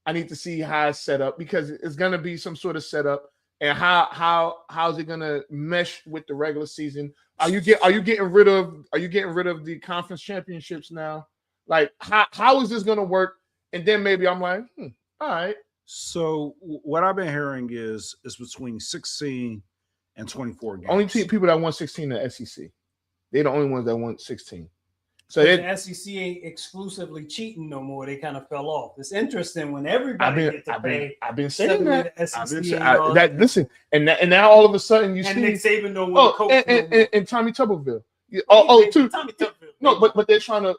Speaker 1: I need to see how it's set up because it's gonna be some sort of setup, and how's it gonna mesh with the regular season? Are you getting rid of the conference championships now? Like how is this gonna work? And then maybe I'm like, all right.
Speaker 2: So what I've been hearing is it's between 16 and 24 games.
Speaker 1: Only people that won 16 in the SEC. They're the only ones that won 16. So
Speaker 4: the SEC ain't exclusively cheating no more. They kind of fell off. It's interesting when everybody gets to pay.
Speaker 1: I've been saying that.
Speaker 4: The SEC
Speaker 1: Listen, and now all of a sudden you
Speaker 4: and
Speaker 1: see
Speaker 4: Nick Saban don't want to coach
Speaker 1: and Tommy Tuberville.
Speaker 4: Tommy Tuberville.
Speaker 1: No, but they're trying to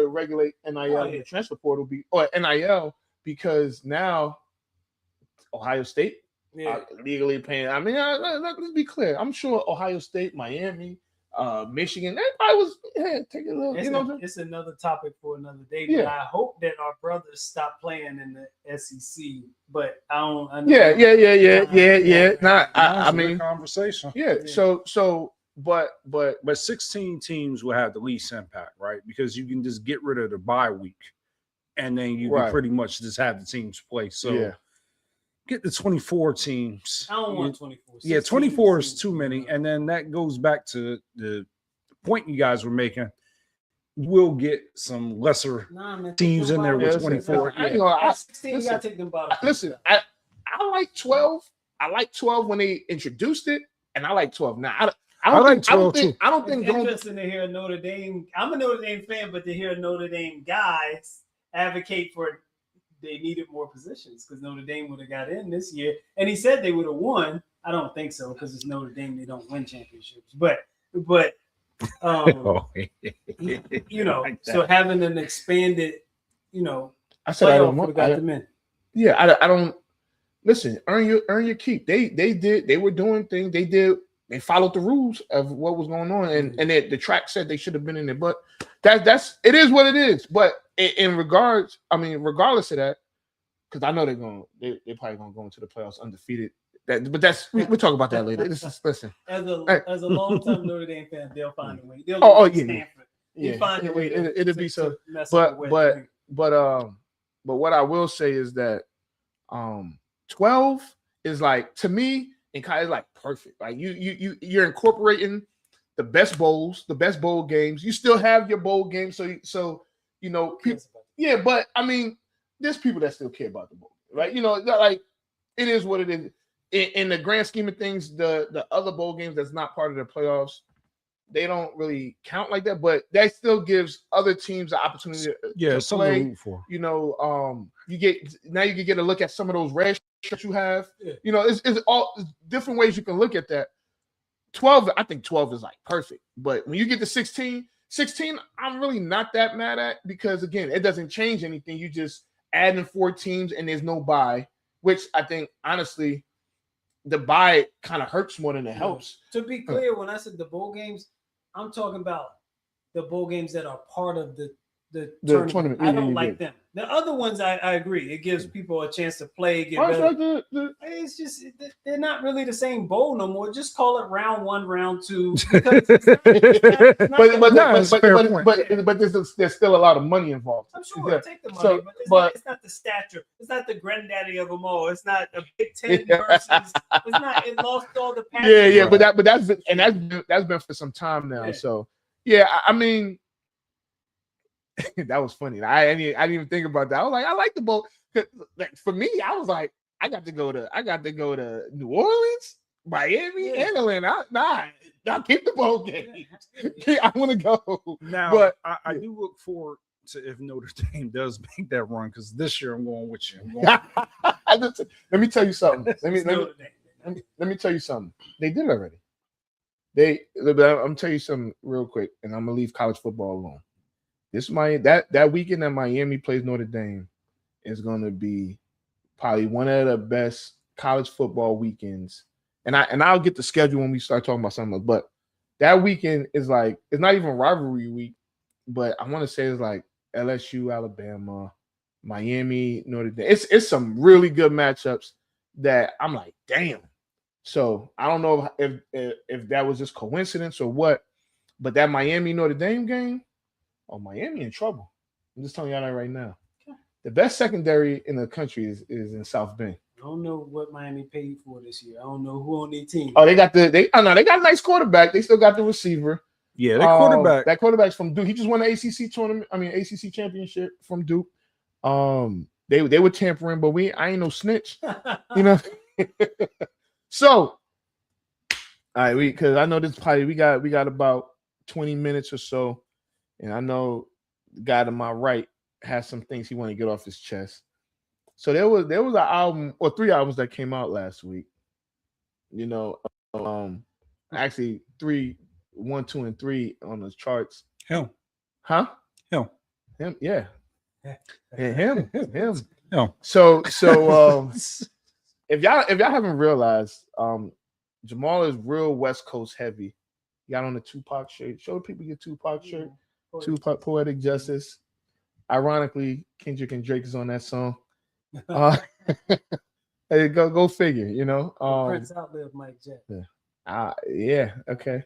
Speaker 1: regulate NIL and the transfer portal or NIL because now Ohio State legally paying. I mean, let's be clear. I'm sure Ohio State, Miami, Michigan, everybody was taking a little.
Speaker 4: It's another topic for another day.
Speaker 1: Yeah.
Speaker 4: But I hope that our brothers stop playing in the SEC. But I don't. I
Speaker 1: know I mean,
Speaker 2: conversation.
Speaker 1: Yeah. So, but
Speaker 2: 16 teams will have the least impact, right? Because you can just get rid of the bye week, and then you can pretty much just have the teams play. So. Get the 24 teams.
Speaker 4: I don't want 24.
Speaker 2: Yeah, 24 is too many. And then that goes back to the point you guys were making. We'll get some lesser teams in there with 24.
Speaker 4: 16, you got to take them bottom.
Speaker 1: Listen, I like 12. I like 12 when they introduced it, and I like 12 now. I like 12 too. I don't think
Speaker 4: it's interesting to hear Notre Dame. I'm a Notre Dame fan, but to hear Notre Dame guys advocate for they needed more positions because Notre Dame would have got in this year. And he said they would have won. I don't think so because it's Notre Dame. They don't win championships. But so having an expanded,
Speaker 1: I said I don't
Speaker 4: want got them in.
Speaker 1: Yeah, I don't listen. Earn your keep. They were doing things. They followed the rules of what was going on, and the track said they should have been in there. But it is what it is. But regardless of that, because I know they're probably gonna go into the playoffs undefeated. We'll talk about that later. Listen.
Speaker 4: As a long-time Notre Dame fan, they'll find a way.
Speaker 1: Yeah.
Speaker 4: Find a way.
Speaker 1: It'll be so. But what I will say is that 12 is like, to me, and kind of like perfect. Like you're incorporating the best bowls, the best bowl games. You still have your bowl games, so people, but I mean, there's people that still care about the bowl, right? Like it is what it is. In the grand scheme of things, the other bowl games that's not part of the playoffs, they don't really count like that. But that still gives other teams the opportunity to
Speaker 2: something
Speaker 1: play.
Speaker 2: to root for.
Speaker 1: You can get a look at some of those red shirts you have. Yeah. It's all different ways you can look at that. 12, I think 12 is like perfect. But when you get to 16, I'm really not that mad at because again, it doesn't change anything. You just add in 4 teams and there's no bye, which I think honestly, the bye kind of hurts more than it helps.
Speaker 4: To be clear, when I said the bowl games, I'm talking about the bowl games that are part of the tournament. I don't like them. The other ones, I agree. It gives people a chance to play. It's just they're not really the same bowl no more. Just call it round 1, round 2. But
Speaker 1: there's still a lot of money involved.
Speaker 4: I'm sure take the money, but it's not the stature. It's not the granddaddy of them all. It's not a Big Ten versus. It's not. It lost all the passion.
Speaker 1: Yeah. But that's been for some time now. Yeah. So yeah, I mean. That was funny. I didn't even think about that. I was like, I like the bowl. Like for me, I was like, I got to go to New Orleans, Miami, and Atlanta. Nah, keep the bowl games. I want to go.
Speaker 2: Now, but I do look forward to if Notre Dame does make that run because this year I'm going with you.
Speaker 1: Let me tell you something. Let me tell you something. They did it already. I'm tell you something real quick, and I'm gonna leave college football alone. That weekend that Miami plays Notre Dame is going to be probably one of the best college football weekends. And I'll get the schedule when we start talking about something else. But that weekend is like, it's not even rivalry week, but I want to say it's like LSU, Alabama, Miami, Notre Dame. It's some really good matchups that I'm like, damn. So I don't know if that was just coincidence or what, but that Miami Notre Dame game. Oh, Miami in trouble. I'm just telling y'all that right now. Okay. The best secondary in the country is in South Bend.
Speaker 4: I don't know what Miami paid for this year. I don't know who on their team.
Speaker 1: Oh, they got they got a nice quarterback. They still got the receiver.
Speaker 2: Yeah, that
Speaker 1: quarterback's from Duke. He just won the ACC tournament. ACC championship from Duke. They were tampering, but I ain't no snitch. So, all right, because I know this probably we got about 20 minutes or so. and I know the guy to my right has some things he want to get off his chest. So there was an album or 3 albums that came out last week. You know, actually 3, 1, 2, and 3 on the charts.
Speaker 2: Him.
Speaker 1: Huh?
Speaker 2: Him.
Speaker 1: Him, yeah. Him.
Speaker 2: Him.
Speaker 1: So if y'all haven't realized, Jamal is real West Coast heavy. He got on the Tupac shirt. Show people your Tupac shirt. Tupac Poetic Justice. Ironically, Kendrick and Drake is on that song. Hey, go figure, you know.
Speaker 4: Prince outlived Mike Jack.
Speaker 1: Yeah, okay.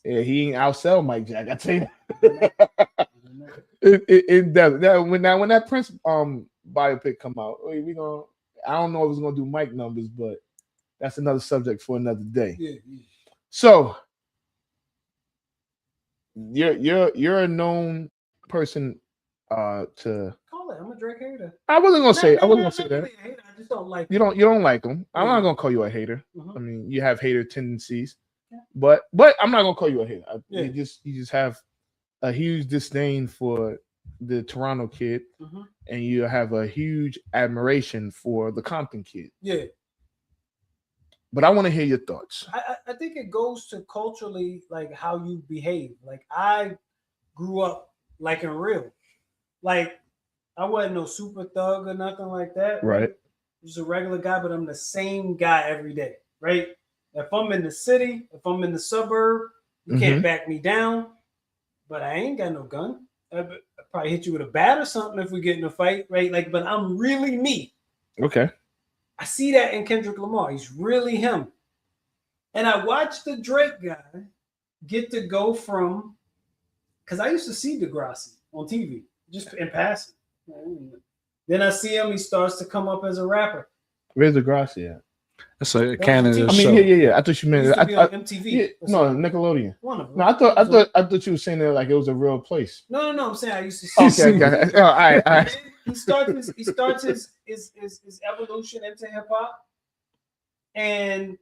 Speaker 1: Yeah, he ain't outsell Mike Jack. I tell you that. It does. When that Prince biopic come out, we gonna. I don't know if it's gonna do Mike numbers, but that's another subject for another day.
Speaker 4: Yeah.
Speaker 1: So you're a known person to
Speaker 4: Call it. I'm a Drake hater.
Speaker 1: I wasn't gonna say that.
Speaker 4: Really I just don't like
Speaker 1: You don't like him. I'm not gonna call you a hater. I mean, you have hater tendencies, but I'm not gonna call you a hater. You just have a huge disdain for the Toronto kid, and you have a huge admiration for the Compton kid.
Speaker 4: Yeah.
Speaker 1: But I want to hear your thoughts.
Speaker 4: I think it goes to culturally, like how you behave. Like I grew up like in real. Like I wasn't no super thug or nothing like that.
Speaker 1: Right.
Speaker 4: Just a regular guy, but I'm the same guy every day. Right. If I'm in the city, if I'm in the suburb, you can't back me down. But I ain't got no gun. I'd probably hit you with a bat or something if we get in a fight, right? Like, but I'm really me.
Speaker 1: Okay.
Speaker 4: I see that in Kendrick Lamar. He's really him. And I watched the Drake guy get to go from, because I used to see Degrassi on TV, just in passing. Then I see him, he starts to come up as a rapper.
Speaker 1: Where's Degrassi at?
Speaker 2: That's a Canada
Speaker 1: I mean, yeah. I thought you meant
Speaker 4: on MTV.
Speaker 1: Yeah, no, Nickelodeon.
Speaker 4: One of them.
Speaker 1: No, I thought you were saying that like it was a real place.
Speaker 4: No. I'm saying I used to see.
Speaker 1: Okay. All right.
Speaker 4: He starts his evolution into hip hop, and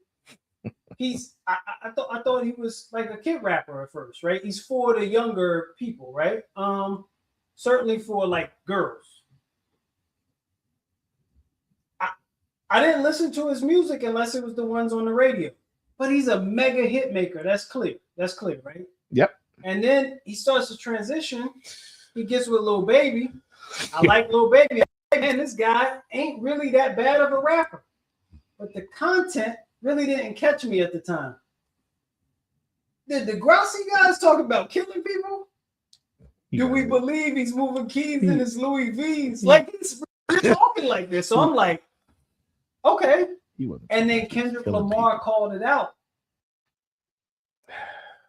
Speaker 4: I thought he was like a kid rapper at first, right? He's for the younger people, right? Certainly for like girls. I didn't listen to his music unless it was the ones on the radio. But he's a mega hit maker. That's clear, right?
Speaker 1: Yep.
Speaker 4: And then he starts to transition. He gets with Lil Baby. I like Lil Baby. Man, this guy ain't really that bad of a rapper. But the content really didn't catch me at the time. Did the Degrassi guys talk about killing people? Do we believe he's moving keys in his Louis V's? Like he's really talking like this. So I'm like, okay. And then Kendrick Lamar called it out.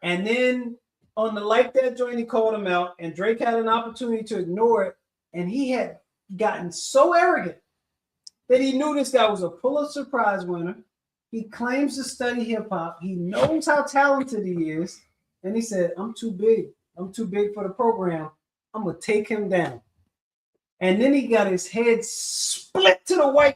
Speaker 4: And then on the Like That joint, he called him out, and Drake had an opportunity to ignore it. And he had gotten so arrogant that he knew this guy was a Pulitzer Prize winner. He claims to study hip hop. He knows how talented he is. And he said, I'm too big. I'm too big for the program. I'm going to take him down. And then he got his head split to the white.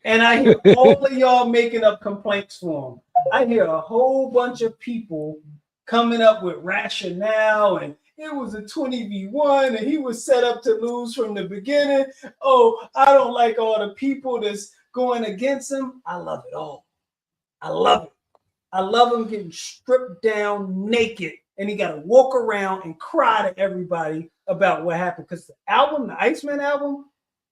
Speaker 4: And I hear all of y'all making up complaints for him. I hear a whole bunch of people coming up with rationale, and it was a 20v1, and he was set up to lose from the beginning. Oh, I don't like all the people that's going against him. I love it all. I love it. I love him getting stripped down naked, and he got to walk around and cry to everybody about what happened. Because the album, the Iceman album,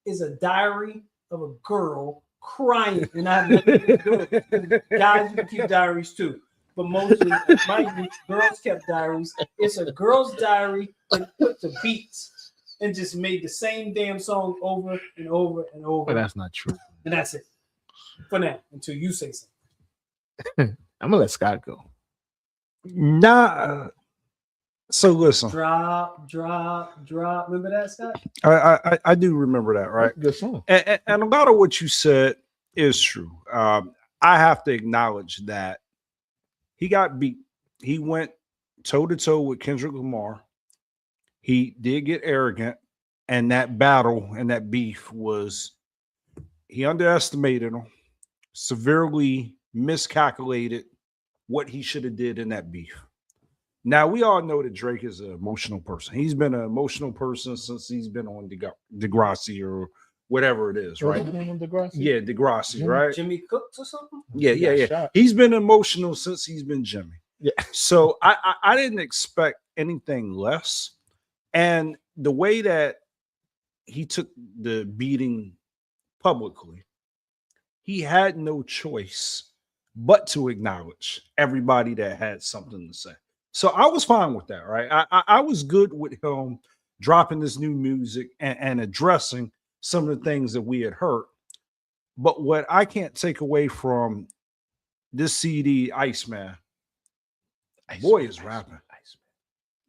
Speaker 4: is a diary of a girl crying, and I have nothing to do with it. Guys, you can keep diaries too, but mostly my girls kept diaries. It's a girl's diary and put the beats and just made the same damn song over and over and over.
Speaker 2: But that's not true.
Speaker 4: And that's it for now until you say something.
Speaker 1: I'm gonna let Scott go.
Speaker 2: Nah. So listen.
Speaker 4: Drop. Remember that, Scott?
Speaker 2: I do remember that, right?
Speaker 1: Good song.
Speaker 2: And a lot of what you said is true. I have to acknowledge that he got beat. He went toe to toe with Kendrick Lamar. He did get arrogant, and that battle and that beef was, he underestimated him, severely miscalculated what he should have did in that beef. Now we all know that Drake is an emotional person. He's been an emotional person since he's been on Degrassi or whatever it is, right?
Speaker 1: What's the name of Degrassi?
Speaker 2: Yeah, Degrassi,
Speaker 1: Jimmy-
Speaker 2: right?
Speaker 4: Jimmy Cooks or something.
Speaker 2: Yeah,
Speaker 1: He got
Speaker 2: yeah.
Speaker 1: shot.
Speaker 2: He's been emotional since he's been Jimmy.
Speaker 1: Yeah.
Speaker 2: So I didn't expect anything less. And the way that he took the beating publicly, he had no choice but to acknowledge everybody that had something to say. So I was fine with that, right? I was good with him dropping this new music and addressing some of the things that we had heard. But what I can't take away from this CD, Iceman, boy is rapping.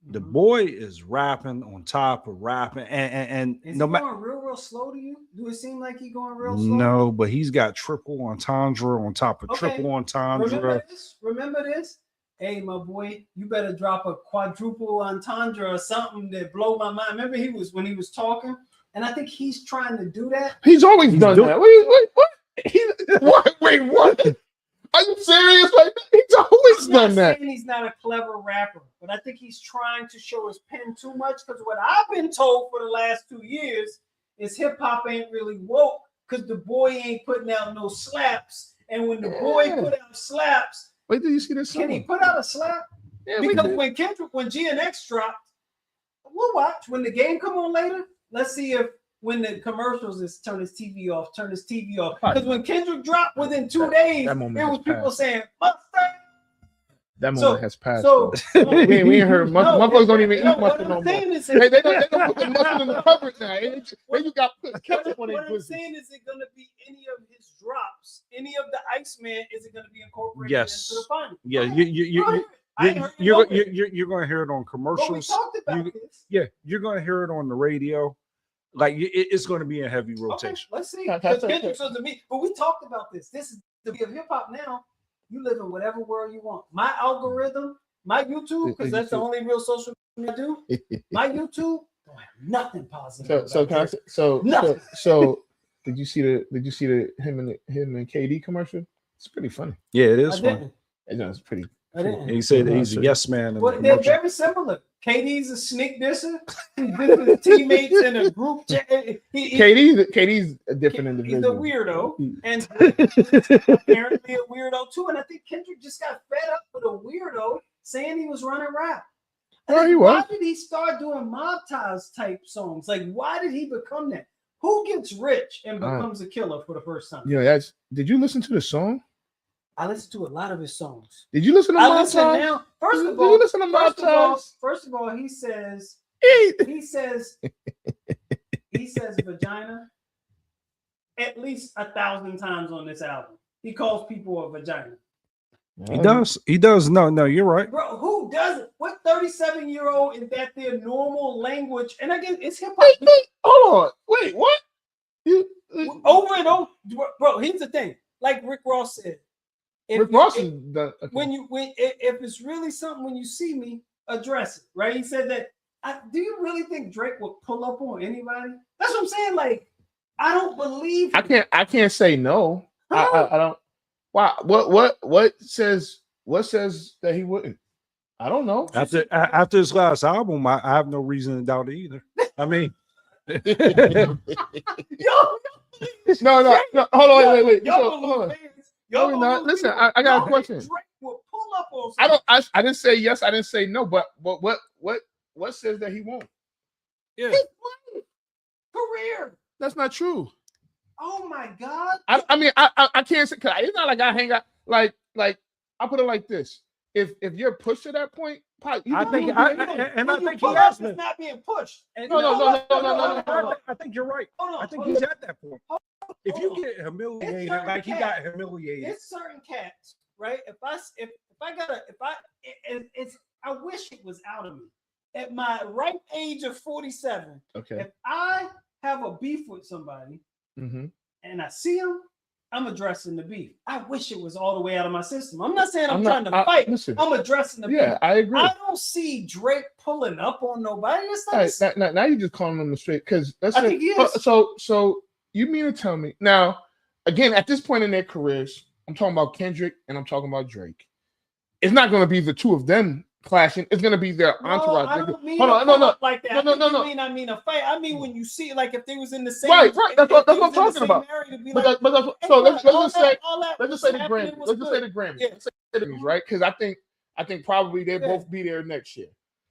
Speaker 2: The boy is rapping on top of rapping, and
Speaker 4: Is
Speaker 2: no
Speaker 4: he
Speaker 2: matter
Speaker 4: going real slow to you? Do it seem like he going real slow?
Speaker 2: no, but he's got triple entendre on top of
Speaker 4: Okay.
Speaker 2: triple entendre.
Speaker 4: Remember this? Hey, my boy, you better drop a quadruple entendre or something that blow my mind. Remember when he was talking, and I think he's trying to do that.
Speaker 1: He's always done
Speaker 2: doing-
Speaker 1: that. Wait, what? Wait, what? Are you serious? Like he's always
Speaker 4: I'm not
Speaker 1: done that.
Speaker 4: saying he's not a clever rapper, but I think he's trying to show his pen too much. Because what I've been told for the last 2 years is hip hop ain't really woke because the boy ain't putting out no slaps. And when the boy put out slaps,
Speaker 1: Wait till you see this song.
Speaker 4: can he put out a slap?
Speaker 1: Yeah, we
Speaker 4: Because
Speaker 1: did.
Speaker 4: when GNX dropped, we'll watch. When the game come on later, let's see if when the commercials is turn his TV off. Because when Kendrick dropped within 2 days,
Speaker 1: that moment
Speaker 4: there was
Speaker 1: has
Speaker 4: people
Speaker 1: passed.
Speaker 4: saying, Mustang.
Speaker 1: That moment
Speaker 4: So-
Speaker 1: has passed.
Speaker 4: So
Speaker 1: though. we ain't heard. Motherfuckers don't even eat
Speaker 4: what
Speaker 1: mustard
Speaker 4: I'm
Speaker 1: no more.
Speaker 4: saying is
Speaker 1: They don't put the mustard in the cupboard now. Then you got ketchup on
Speaker 4: what
Speaker 1: it.
Speaker 4: I'm saying is it going to be any of his drops, any of the Iceman, is it going to be incorporated
Speaker 2: Yes.
Speaker 4: into the final?
Speaker 2: Yeah,
Speaker 4: Go ahead. I ain't heard you know it.
Speaker 2: you're going to hear it on
Speaker 4: But we
Speaker 2: commercials.
Speaker 4: talked about
Speaker 2: You-
Speaker 4: this.
Speaker 2: Yeah, you're going to hear it on the radio. Like it's going to be in heavy
Speaker 4: Okay,
Speaker 2: rotation.
Speaker 4: let's see.
Speaker 1: Okay,
Speaker 4: Because
Speaker 1: okay.
Speaker 4: Kendrick says to me, but we talked about this. This is the beauty of hip hop now. You live in whatever world you want. My algorithm, my YouTube, because that's the only real social media I do. My YouTube don't have nothing positive.
Speaker 1: So
Speaker 4: about
Speaker 1: can I
Speaker 4: this.
Speaker 1: say, so
Speaker 4: Nothing.
Speaker 1: did you see the him and KD commercial? It's pretty funny.
Speaker 2: Yeah, it
Speaker 4: I
Speaker 2: is fun.
Speaker 4: didn't.
Speaker 1: It's pretty.
Speaker 4: I didn't.
Speaker 2: He said
Speaker 1: Yeah,
Speaker 2: he's a
Speaker 1: sure.
Speaker 2: yes man in the
Speaker 4: But they're
Speaker 2: commercial.
Speaker 4: very similar. KD's a sneak disser. He dissed his teammates in a group chat.
Speaker 1: KD's a different
Speaker 4: He's a
Speaker 1: individual.
Speaker 4: weirdo, and apparently a weirdo too. And I think Kendrick just got fed up with a weirdo saying he was running rap.
Speaker 1: Well, he
Speaker 4: Why
Speaker 1: was.
Speaker 4: did he start doing mob ties type songs? Like, why did he become that? Who gets rich and becomes a killer for the first time?
Speaker 1: Yeah, did you listen to the song?
Speaker 4: I listen to a lot of his songs.
Speaker 1: Did you listen to
Speaker 4: I
Speaker 1: my
Speaker 4: listen
Speaker 1: time?
Speaker 4: now. First
Speaker 1: Did
Speaker 4: of
Speaker 1: you
Speaker 4: all,
Speaker 1: listen to my time?
Speaker 4: first of all, he says vagina at least 1,000 times on this album. He calls people a vagina.
Speaker 2: He does. He does. No, you're right.
Speaker 4: Bro, who does it? What 37-year-old is that their normal language? And again, it's hip hop.
Speaker 1: Wait, hold on. Wait, what? You
Speaker 4: Over and over, bro. Here's the thing. Like Rick Ross said,
Speaker 1: Rick Ross is the
Speaker 4: if it's really something when you see me, address it. Right? He said that. Do you really think Drake would pull up on anybody? That's what I'm saying. Like, I don't believe.
Speaker 1: I can't say no.
Speaker 4: Huh?
Speaker 1: I don't. Wow. What says that he wouldn't? I don't know.
Speaker 2: After his last album, I have no reason to doubt it either. I mean,
Speaker 4: Yo,
Speaker 1: No. Hold on. Wait.
Speaker 4: Y'all
Speaker 1: So, hold on.
Speaker 4: fans,
Speaker 1: No,
Speaker 4: y'all
Speaker 1: we're not.
Speaker 4: believe
Speaker 1: Listen,
Speaker 4: people.
Speaker 1: I got a
Speaker 4: Y'all
Speaker 1: question.
Speaker 4: think Drake will pull up on
Speaker 1: I
Speaker 4: somebody.
Speaker 1: don't. I didn't say yes. I didn't say no. But what says that he won't?
Speaker 2: yeah.
Speaker 4: Career.
Speaker 1: That's not true.
Speaker 4: Oh my God.
Speaker 1: I mean, I can't say. 'Cause it's not like I hang out. Like I put it like this. If you're pushed to that point, I
Speaker 2: I think he
Speaker 4: Pull
Speaker 2: has
Speaker 4: up
Speaker 2: been.
Speaker 4: is not being pushed.
Speaker 2: And
Speaker 1: No.
Speaker 2: I think you're right.
Speaker 4: Hold on.
Speaker 2: I think
Speaker 4: hold
Speaker 2: he's
Speaker 4: on.
Speaker 2: at that point.
Speaker 4: Hold
Speaker 2: If you
Speaker 4: on.
Speaker 2: get humiliated,
Speaker 4: It's certain
Speaker 2: like he got
Speaker 4: cats.
Speaker 2: humiliated,
Speaker 4: It's certain cats, right? I wish it was out of me. At my ripe age of 47,
Speaker 1: Okay.
Speaker 4: if I have a beef with somebody
Speaker 1: Mm-hmm.
Speaker 4: and I see him, I'm addressing the beef. I wish it was all the way out of my system. I'm not saying I'm
Speaker 1: not-
Speaker 4: trying to fight.
Speaker 1: Listen.
Speaker 4: I'm addressing the
Speaker 1: Yeah,
Speaker 4: beef.
Speaker 1: I agree.
Speaker 4: I don't see Drake pulling up on nobody. It's not.
Speaker 1: All right, now you're just calling them straight because that's
Speaker 4: I think he is.
Speaker 1: So you mean to tell me now? Again, at this point in their careers, I'm talking about Kendrick and I'm talking about Drake. It's not going to be the two of them clashing. It's gonna be their
Speaker 4: No,
Speaker 1: entourage.
Speaker 4: I don't mean
Speaker 1: Hold on,
Speaker 4: a
Speaker 1: no,
Speaker 4: pull-up like that.
Speaker 1: no.
Speaker 4: I mean a fight. I mean when you see like if they was in the same.
Speaker 1: Right. That's what I'm
Speaker 4: in the
Speaker 1: talking
Speaker 4: same
Speaker 1: about.
Speaker 4: area to be
Speaker 1: But
Speaker 4: like,
Speaker 1: that's, so
Speaker 4: hey,
Speaker 1: let's
Speaker 4: all
Speaker 1: just
Speaker 4: that-
Speaker 1: say
Speaker 4: all that
Speaker 1: let's
Speaker 4: was
Speaker 1: just say the
Speaker 4: happening
Speaker 1: Grammys.
Speaker 4: was
Speaker 1: Let's just say
Speaker 4: good.
Speaker 1: the Grammys.
Speaker 4: Yeah.
Speaker 1: Let's say the Grammys, right? Because I think probably they'll both be there next year.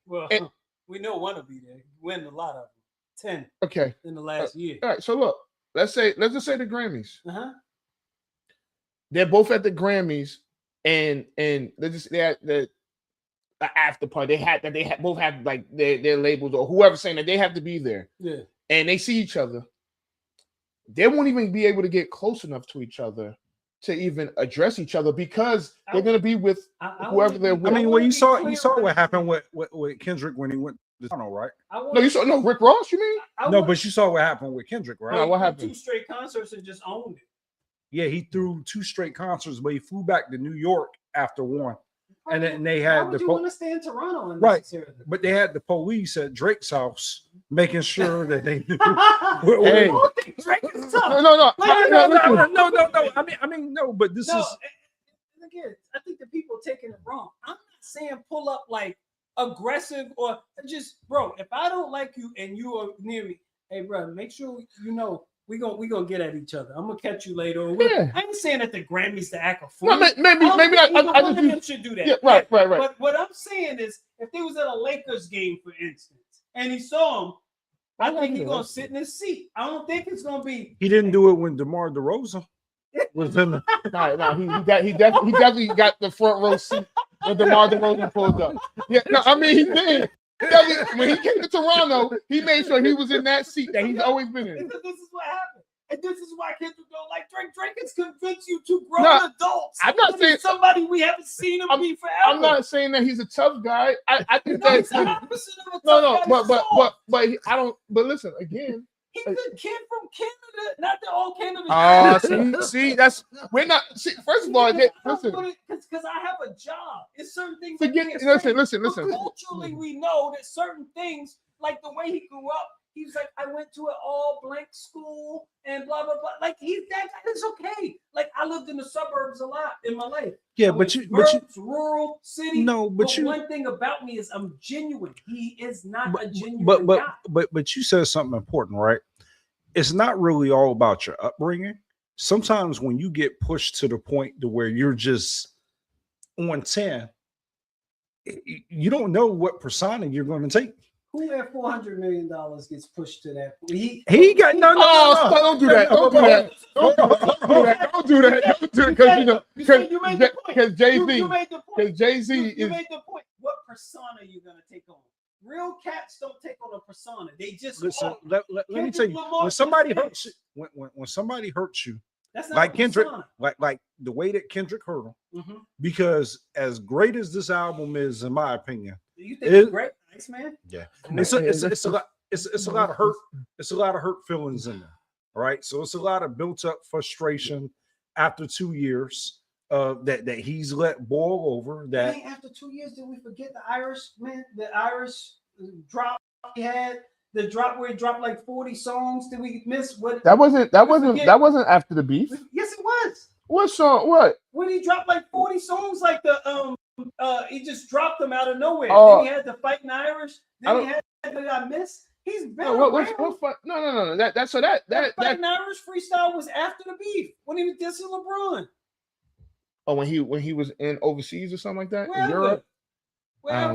Speaker 4: Well,
Speaker 1: And-
Speaker 4: we know one will be there. Win a lot of them. 10
Speaker 1: Okay.
Speaker 4: in the last year.
Speaker 1: All right. So look, let's just say the Grammys.
Speaker 4: Uh-huh.
Speaker 1: They're both at the Grammys, and they had the after party. They both have like their labels or whoever's saying that they have to be there.
Speaker 4: Yeah.
Speaker 1: And they see each other. They won't even be able to get close enough to each other to even address each other because they're going to be with whoever they're with.
Speaker 2: I mean, well, you saw what happened with Kendrick when he went to Toronto, right?
Speaker 1: No, you saw Rick Ross. You mean?
Speaker 2: No, but you saw what happened with Kendrick, right?
Speaker 1: No, what happened?
Speaker 4: 2 straight concerts and just owned it.
Speaker 2: Yeah, he threw 2 straight concerts, but he flew back to New York after one. And then they
Speaker 4: Why
Speaker 2: had
Speaker 4: would you want to stay in Toronto?
Speaker 2: Right, but they had the police at Drake's house making sure that they knew.
Speaker 1: Hey.
Speaker 4: Drake is tough.
Speaker 1: No.
Speaker 2: I mean, no. But this is
Speaker 4: again. I think the people taking it wrong. I'm not saying pull up like aggressive or just, bro. If I don't like you and you are near me, hey, bro, make sure you know. We gonna get at each other. I'm gonna catch you later.
Speaker 1: Yeah.
Speaker 4: I ain't saying that the Grammys to act a fool.
Speaker 1: No, maybe I
Speaker 4: just should do that.
Speaker 1: Yeah, right.
Speaker 4: But what I'm saying is, if they was at a Lakers game, for instance, and he saw him, I think he's gonna sit in his seat. I don't think it's gonna be.
Speaker 2: He didn't do it when DeMar DeRozan was in the.
Speaker 1: No, he definitely got the front row seat when DeMar DeRozan pulled up. Yeah, no, I mean he did. When he came to Toronto, he made sure he was in that seat that he's always been in.
Speaker 4: This is what happened. And this is why kids don't like Drake. Drake has convinced you to grown adults.
Speaker 1: I'm not saying
Speaker 4: somebody we haven't seen him be forever.
Speaker 1: I'm not saying that he's a tough guy. I think
Speaker 4: he's
Speaker 1: that's
Speaker 4: the opposite of a tough guy.
Speaker 1: but I don't. But listen again.
Speaker 4: He's the kid from Canada, not the old Canada.
Speaker 1: See, that's we're not. See, first of all, listen.
Speaker 4: Because I have a job. It's certain things.
Speaker 1: Listen.
Speaker 4: Culturally, we know that certain things, like the way he grew up, he's like, I went to an all blank school and blah blah blah. Like he's that guy. It's okay. Like I lived in the suburbs a lot in my life.
Speaker 2: Yeah, but you
Speaker 4: rural city.
Speaker 2: No, but
Speaker 4: one thing about me is I'm genuine. He is not a genuine guy.
Speaker 2: But you said something important, right? It's not really all about your upbringing. Sometimes when you get pushed to the point to where you're just on 10, you don't know what persona you're going to take.
Speaker 4: Who at $400 million gets pushed to that?
Speaker 2: He got no.
Speaker 1: Don't do that. Don't do that. Don't do that. Because Jay-Z. Because Jay-Z is.
Speaker 4: You made the point. What persona are you gonna take on? Real cats don't take on a persona. They just
Speaker 2: listen. Let me tell you. When somebody hurts you, when somebody hurts you,
Speaker 4: that's not
Speaker 2: like Kendrick, like the way that Kendrick hurt him, because as great as this album is, in my opinion,
Speaker 4: you think it's great, nice man.
Speaker 2: Yeah, it's a lot. It's a lot of hurt. It's a lot of hurt feelings in there. All right, so it's a lot of built up frustration after 2 years that he's let boil over. That
Speaker 4: after 2 years, did we forget the Irish man? The Irish drop he had. The drop where he dropped like 40 songs. Did we miss what? That wasn't
Speaker 1: after the beef.
Speaker 4: Yes, it was.
Speaker 1: What song? What?
Speaker 4: When he dropped like 40 songs, like he just dropped them out of nowhere.
Speaker 1: Oh.
Speaker 4: Then he had to fight in Irish. Then he had that I missed. He's been
Speaker 1: No.
Speaker 4: That fight in Irish freestyle was after the beef when he was dissing LeBron.
Speaker 1: Oh, when he was in overseas or something like that in Europe. I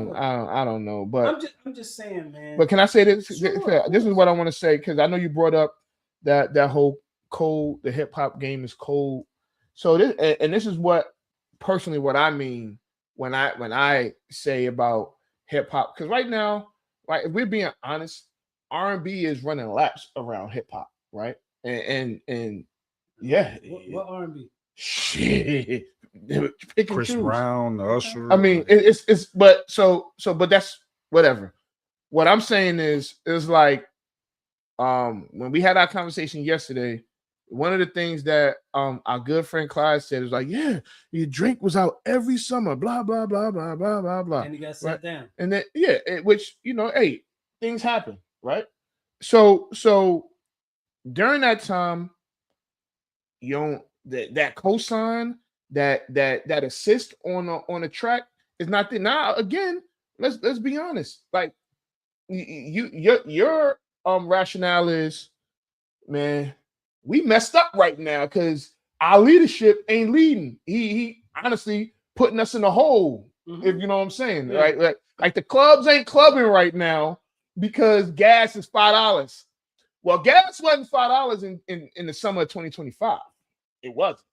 Speaker 1: don't know, but
Speaker 4: I'm just saying, man.
Speaker 1: But can I say this?
Speaker 4: Sure.
Speaker 1: This is what I want to say because I know you brought up that whole cold. The hip hop game is cold. So this is what personally what I mean when I say about hip hop. Because right now, right, if we're being honest, R&B is running laps around hip hop, right? And yeah,
Speaker 4: what R&B?
Speaker 1: Shit.
Speaker 2: Chris Brown, Usher.
Speaker 1: I mean, but that's whatever. What I'm saying is like when we had our conversation yesterday, one of the things that our good friend Clyde said is like, yeah, your drink was out every summer, blah blah blah blah blah blah blah.
Speaker 4: And he got sat down.
Speaker 1: And then which hey, things happen, right? So during that time, that cosign, that assist on a track is not there. Now again, let's be honest. Like your rationale is, man, we messed up right now because our leadership ain't leading. He honestly putting us in a hole. If you know what I'm saying, right? Like the clubs ain't clubbing right now because gas is $5. Well, gas wasn't $5 in the summer of 2025. It wasn't.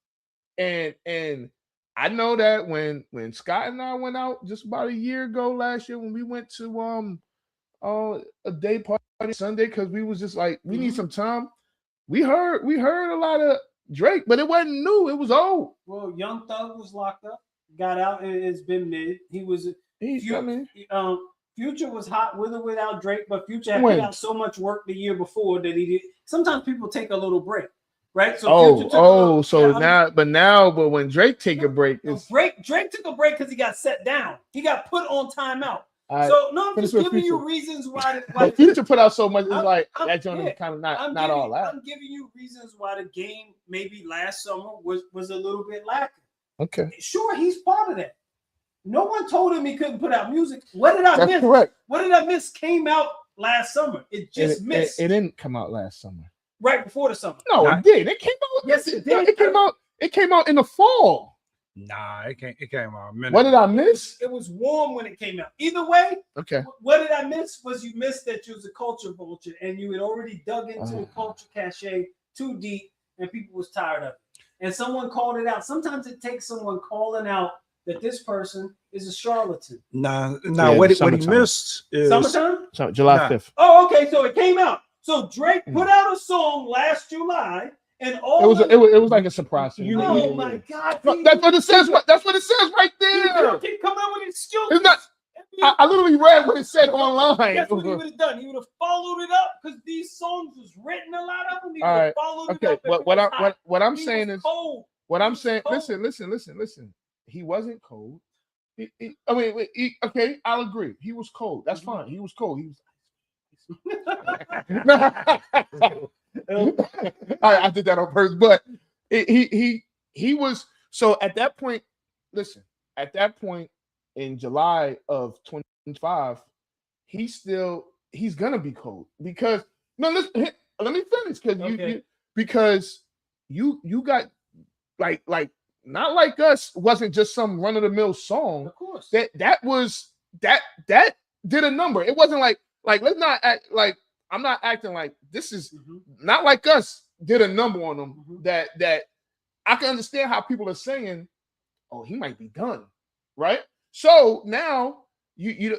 Speaker 1: And I know that when Scott and I went out just about a year ago last year when we went to a day party Sunday because we was just like we need some time. We heard a lot of Drake, but it wasn't new. It was old.
Speaker 4: Well, Young Thug was locked up, got out, and it's been mid. Future was hot with or without Drake, but Future had put out so much work the year before that he did. Sometimes people take a little break, right? So
Speaker 1: but when Drake take a break,
Speaker 4: Drake took a break because he got set down. He got put on timeout. So no, I'm just giving you reasons why.
Speaker 1: Future put out so much. It's like that joint is kind of not all that.
Speaker 4: I'm giving you reasons why the game maybe last summer was a little bit lacking.
Speaker 1: Okay,
Speaker 4: sure, he's part of that. No one told him he couldn't put out music. What did I miss?
Speaker 1: That's correct.
Speaker 4: What did I miss? Came out last summer. It just missed.
Speaker 1: It didn't come out last summer.
Speaker 4: Right before the summer.
Speaker 1: No, it did. It came out.
Speaker 4: Yes, it did.
Speaker 1: It came out in the fall.
Speaker 2: Nah, it came out a minute.
Speaker 1: What did I miss?
Speaker 4: It was warm when it came out. Either way,
Speaker 1: okay.
Speaker 4: What did I miss? Was you missed that you was a culture vulture and you had already dug into a culture cachet too deep, and people was tired of it. And someone called it out. Sometimes it takes someone calling out that this person is a charlatan.
Speaker 2: What he missed is
Speaker 4: summertime.
Speaker 1: July 5th.
Speaker 4: Oh, okay. So it came out. So Drake put out a song last July. And all
Speaker 1: it was like a surprise.
Speaker 4: Oh my God!
Speaker 1: That's what it says. That's what it says right there.
Speaker 4: He come out with excuses.
Speaker 1: It's not. I literally read what it said online.
Speaker 4: That's what he would have done. He would have followed it up because these songs was written, a lot of them. He would have followed it up.
Speaker 1: What I'm saying is what I'm saying. Listen. He wasn't cold. Okay, I'll agree. He was cold. That's fine. He was cold. He was. I did that on purpose, but he was. So at that point, listen. At that point in July of 2025, he's gonna be cold because let me finish because you got like not like us wasn't just some run of the mill song.
Speaker 4: Of course,
Speaker 1: that did a number. It wasn't like let's not act like. I'm not acting like this is not like us did a number on them that I can understand how people are saying, oh, he might be done, right? So now you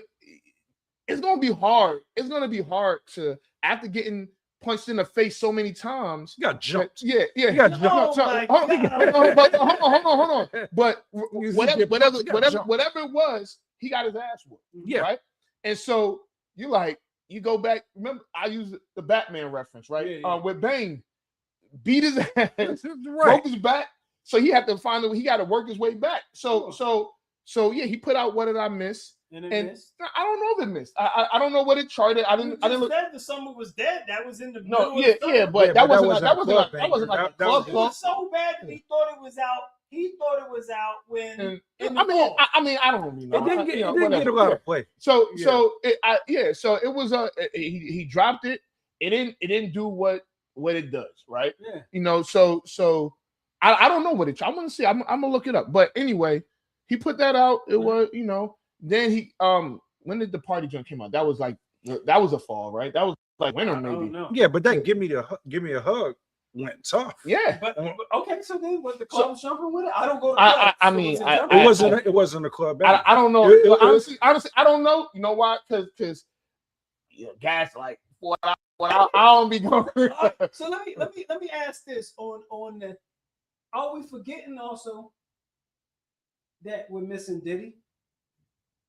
Speaker 1: it's gonna be hard. It's gonna be hard to after getting punched in the face so many times.
Speaker 2: You got jumped.
Speaker 1: Yeah.
Speaker 2: You got jumped.
Speaker 1: Hold on. But whatever it was, he got his ass whooped.
Speaker 2: Yeah.
Speaker 1: Right. And so you go back. Remember, I use the Batman reference, right?
Speaker 4: Yeah.
Speaker 1: With Bane, beat his ass, broke his back, so he had to he got to work his way back. So yeah, he put out What Did I Miss? And
Speaker 4: missed.
Speaker 1: I don't know if it missed. I don't know what it charted. I didn't look.
Speaker 4: Said the summer was dead. That was in the
Speaker 1: that wasn't like a club.
Speaker 4: It was so bad that he thought it was out. He thought it was out when.
Speaker 1: I don't really know.
Speaker 2: It didn't get a lot of play.
Speaker 1: So it was he dropped it. It didn't do what it does, right?
Speaker 4: Yeah.
Speaker 1: So I don't know what it. I'm gonna see. I'm gonna look it up. But anyway, he put that out. It was Then he when did the party joint came out? That was a fall, right? That was like winter maybe.
Speaker 2: Yeah, but that give me a hug went tough.
Speaker 1: Yeah,
Speaker 4: but okay. So then, was the club jumping with it? I don't go to clubs.
Speaker 2: It wasn't a club.
Speaker 1: I don't know. Honestly, I don't know. You know why? Because guys like what I don't be going.
Speaker 4: So let me ask this on the. Are we forgetting also that we're missing Diddy?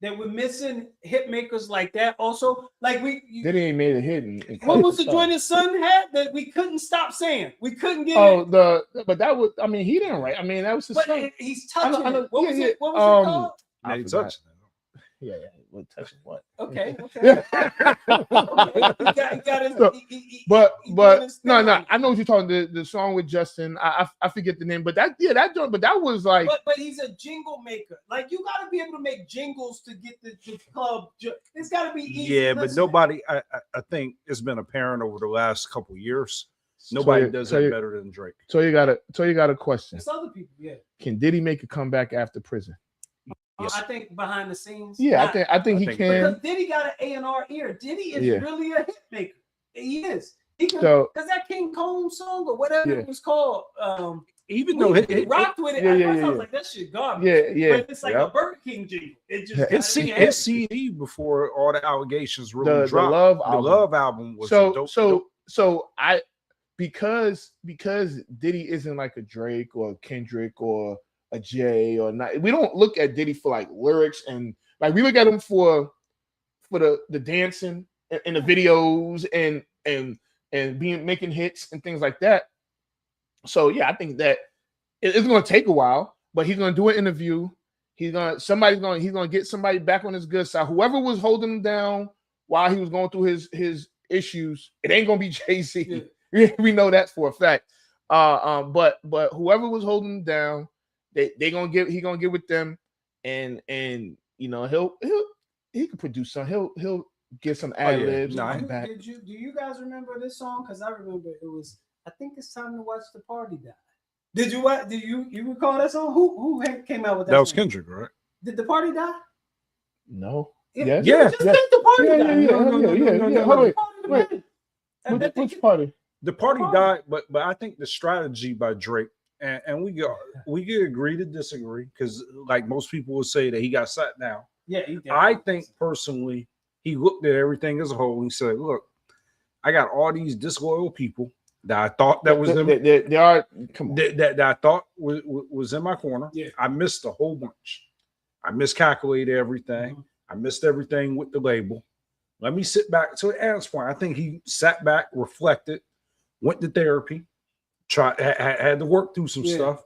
Speaker 4: That we're missing hit makers like that also. Like
Speaker 1: Diddy ain't made a hit.
Speaker 4: What was the joint his son had that we couldn't stop saying? We couldn't get
Speaker 1: but that was he didn't write. That was his son.
Speaker 4: He's touching it. What was it
Speaker 2: called? Yeah, he touched it.
Speaker 1: Yeah. What touching what?
Speaker 4: Okay.
Speaker 1: Yeah.
Speaker 4: He got his,
Speaker 1: So,
Speaker 4: he
Speaker 1: but
Speaker 4: doing his thing
Speaker 1: no,
Speaker 4: on it.
Speaker 1: I know what you're talking. The song with Justin, I forget the name, but that joint, but that was like,
Speaker 4: But he's a jingle maker. Like, you got to be able to make jingles to get the club. It's got to be easy.
Speaker 2: Yeah, but
Speaker 4: listening.
Speaker 2: nobody. I think it's been apparent over the last couple of years. Nobody does that better than Drake.
Speaker 1: So you got a question.
Speaker 4: It's other people. Yeah.
Speaker 1: Can Diddy make a comeback after prison?
Speaker 2: Yes.
Speaker 4: I think behind the scenes.
Speaker 1: Yeah, I think he can.
Speaker 4: Because Diddy got an A&R ear. Diddy is really a hit maker. He is. Because that King Cole song or whatever it was called.
Speaker 2: Even though
Speaker 4: he rocked with it, at first I was like, that shit garbage.
Speaker 1: Yeah.
Speaker 4: But it's like a Burger King jingle. It just
Speaker 2: his CD before all the allegations really dropped.
Speaker 1: The
Speaker 2: Love album was
Speaker 1: dope.
Speaker 2: So
Speaker 1: I because Diddy isn't like a Drake or a Kendrick or a Jay or not. We don't look at Diddy for like lyrics and like we look at him for the dancing and the videos and making hits and things like that. So yeah, I think that it's going to take a while, but he's going to do an interview. He's going to get somebody back on his good side. Whoever was holding him down while he was going through his issues, it ain't going to be Jay-Z. Yeah. We know that for a fact. But whoever was holding him down, he gonna get with them, and you know he can produce some. He'll get some ad libs.
Speaker 4: Do you guys remember this song? Because I remember it was. I think it's time to watch the party die. Did you what? Do you recall that song? Who came out with that?
Speaker 2: That was
Speaker 4: song?
Speaker 2: Kendrick, right?
Speaker 4: Did the party die?
Speaker 1: No.
Speaker 2: Yeah.
Speaker 4: Just think the party died.
Speaker 1: No. Wait. Which party?
Speaker 2: The party died, but I think the strategy by Drake, and we could agree to disagree, because like most people will say that he got sat down.
Speaker 4: Yeah,
Speaker 2: I think personally he looked at everything as a whole. And he said, "Look, I got all these disloyal people that I thought that was them.
Speaker 1: They are. Come on.
Speaker 2: That I thought was in my corner.
Speaker 4: Yeah.
Speaker 2: I missed a whole bunch. I miscalculated everything.
Speaker 4: Mm-hmm.
Speaker 2: I missed everything with the label. Let me sit back." So at Aaron's point, I think he sat back, reflected, went to therapy, had to work through some stuff,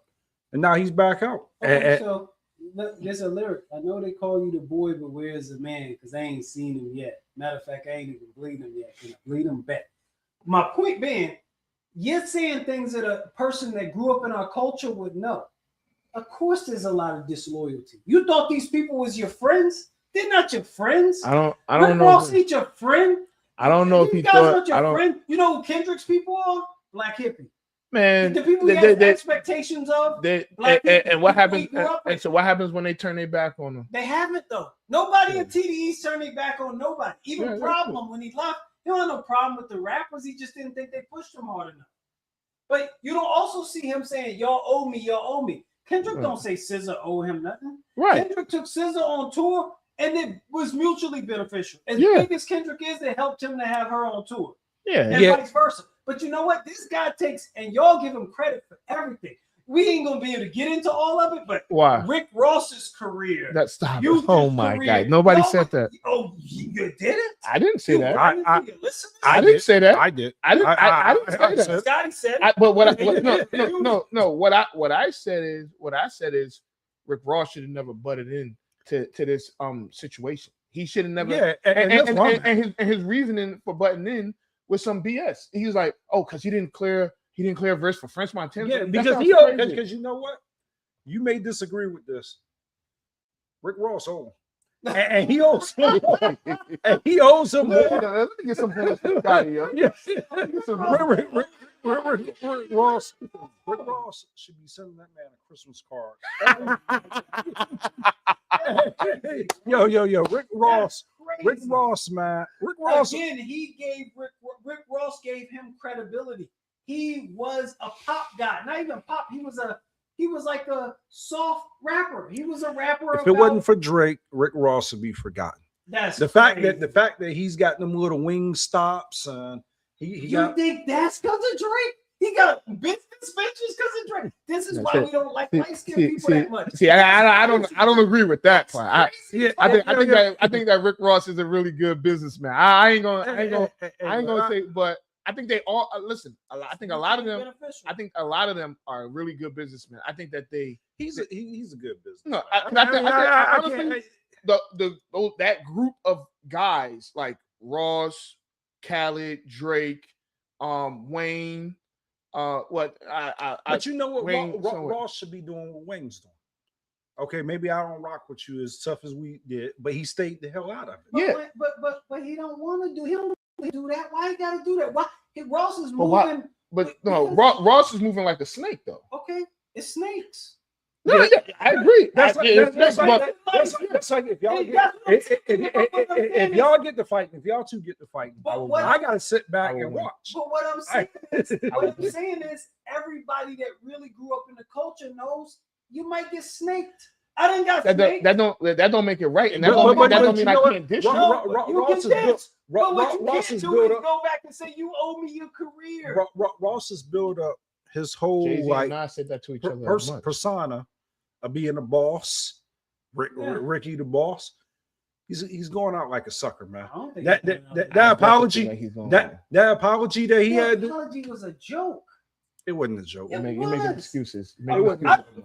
Speaker 2: and now he's back out.
Speaker 4: Okay, so there's a lyric. I know they call you the boy, but where's the man? Because I ain't seen him yet. Matter of fact, I ain't even bleed him yet. Can I bleed him back? My point being, you're saying things that a person that grew up in our culture would know. Of course, there's a lot of disloyalty. You thought these people was your friends? They're not your friends.
Speaker 1: I don't
Speaker 4: Rick
Speaker 1: know.
Speaker 4: Ross ain't your friend.
Speaker 1: I don't know if he
Speaker 4: guys
Speaker 1: thought.
Speaker 4: Not your friend. You know who Kendrick's people are? Black hippie.
Speaker 1: Man,
Speaker 4: the people he has expectations of.
Speaker 1: And what happens? And so what happens when they turn their back on them?
Speaker 4: They haven't though. Nobody in TDE's turned their back on nobody. Even Problem when he left, he don't have no problem with the rappers. He just didn't think they pushed him hard enough. But you don't also see him saying, "Y'all owe me, y'all owe me." Kendrick don't say SZA owe him nothing.
Speaker 1: Right.
Speaker 4: Kendrick took SZA on tour, and it was mutually beneficial. As big as Kendrick is, it helped him to have her on tour.
Speaker 1: Yeah.
Speaker 4: And vice versa. But you know what? This guy takes, and y'all give him credit for everything. We ain't gonna be able to get into all of it, but
Speaker 1: why?
Speaker 4: Rick Ross's career.
Speaker 1: That stop. Oh my God! Nobody said that.
Speaker 4: Oh, you didn't?
Speaker 1: I didn't say that.
Speaker 2: I
Speaker 1: didn't say that.
Speaker 2: I did.
Speaker 1: I didn't say that.
Speaker 4: Scotty said.
Speaker 1: But no. What I said is Rick Ross should have never butted in to this situation. He should have never.
Speaker 2: Yeah,
Speaker 1: and his reasoning for butting in was some BS. He was like, "Oh, because he didn't clear a verse for French Montana."
Speaker 2: Yeah, because you know what? You may disagree with this. Rick Ross owes, and he owes him, and he owes him more.
Speaker 1: Let me get some bullshit out of here.
Speaker 2: Rick Ross should be sending that man a Christmas card. Yo, Rick Ross, man. Rick Ross.
Speaker 4: Again, he gave Rick Ross gave him credibility. He was a pop guy, not even pop. He was like a soft rapper. He was a rapper.
Speaker 2: If it wasn't for Drake, Rick Ross would be forgotten.
Speaker 4: That's
Speaker 2: the fact that he's got them little wing stops and
Speaker 4: you think that's because of Drake? He got business ventures because of Drake. This is why we don't like light-skinned people that much.
Speaker 1: See, I don't agree with that part. I think that Rick Ross is a really good businessman. I ain't gonna say, but I think they all listen. I think a lot of them. I think a lot of them are really good businessmen. I think that he's a
Speaker 2: good businessman.
Speaker 1: No, that group of guys like Ross, Khaled, Drake, Wayne,
Speaker 2: But you know what?
Speaker 1: Wayne
Speaker 2: Ross should be doing what Wayne's doing. Okay, maybe I don't rock with you as tough as we did, but he stayed the hell out of it.
Speaker 1: Yeah.
Speaker 4: But he don't want to do. He don't want to do that. Why he got to do that? Why? Ross is
Speaker 1: But why-
Speaker 4: moving.
Speaker 1: But no, Ross is moving like a snake though.
Speaker 4: Okay, it's snakes.
Speaker 1: No, yeah, I agree.
Speaker 2: That's like if y'all get the fight, if y'all two get the fight, I gotta sit back and watch.
Speaker 4: But what I'm saying is, everybody that really grew up in the culture knows you might get snaked. I didn't got snaked.
Speaker 1: That don't make it right, and that
Speaker 2: But
Speaker 1: don't mean
Speaker 2: you know
Speaker 1: I can't dish you.
Speaker 4: But what you can't do is go back and say you owe me your career.
Speaker 2: Ross has built up his whole
Speaker 1: Jay-Z
Speaker 2: like
Speaker 1: and I said that to each other
Speaker 2: persona of being a boss, Ricky the boss. He's going out like a sucker, man. That apology that he had.
Speaker 4: The apology was a joke.
Speaker 2: It wasn't a joke.
Speaker 1: You're making excuses.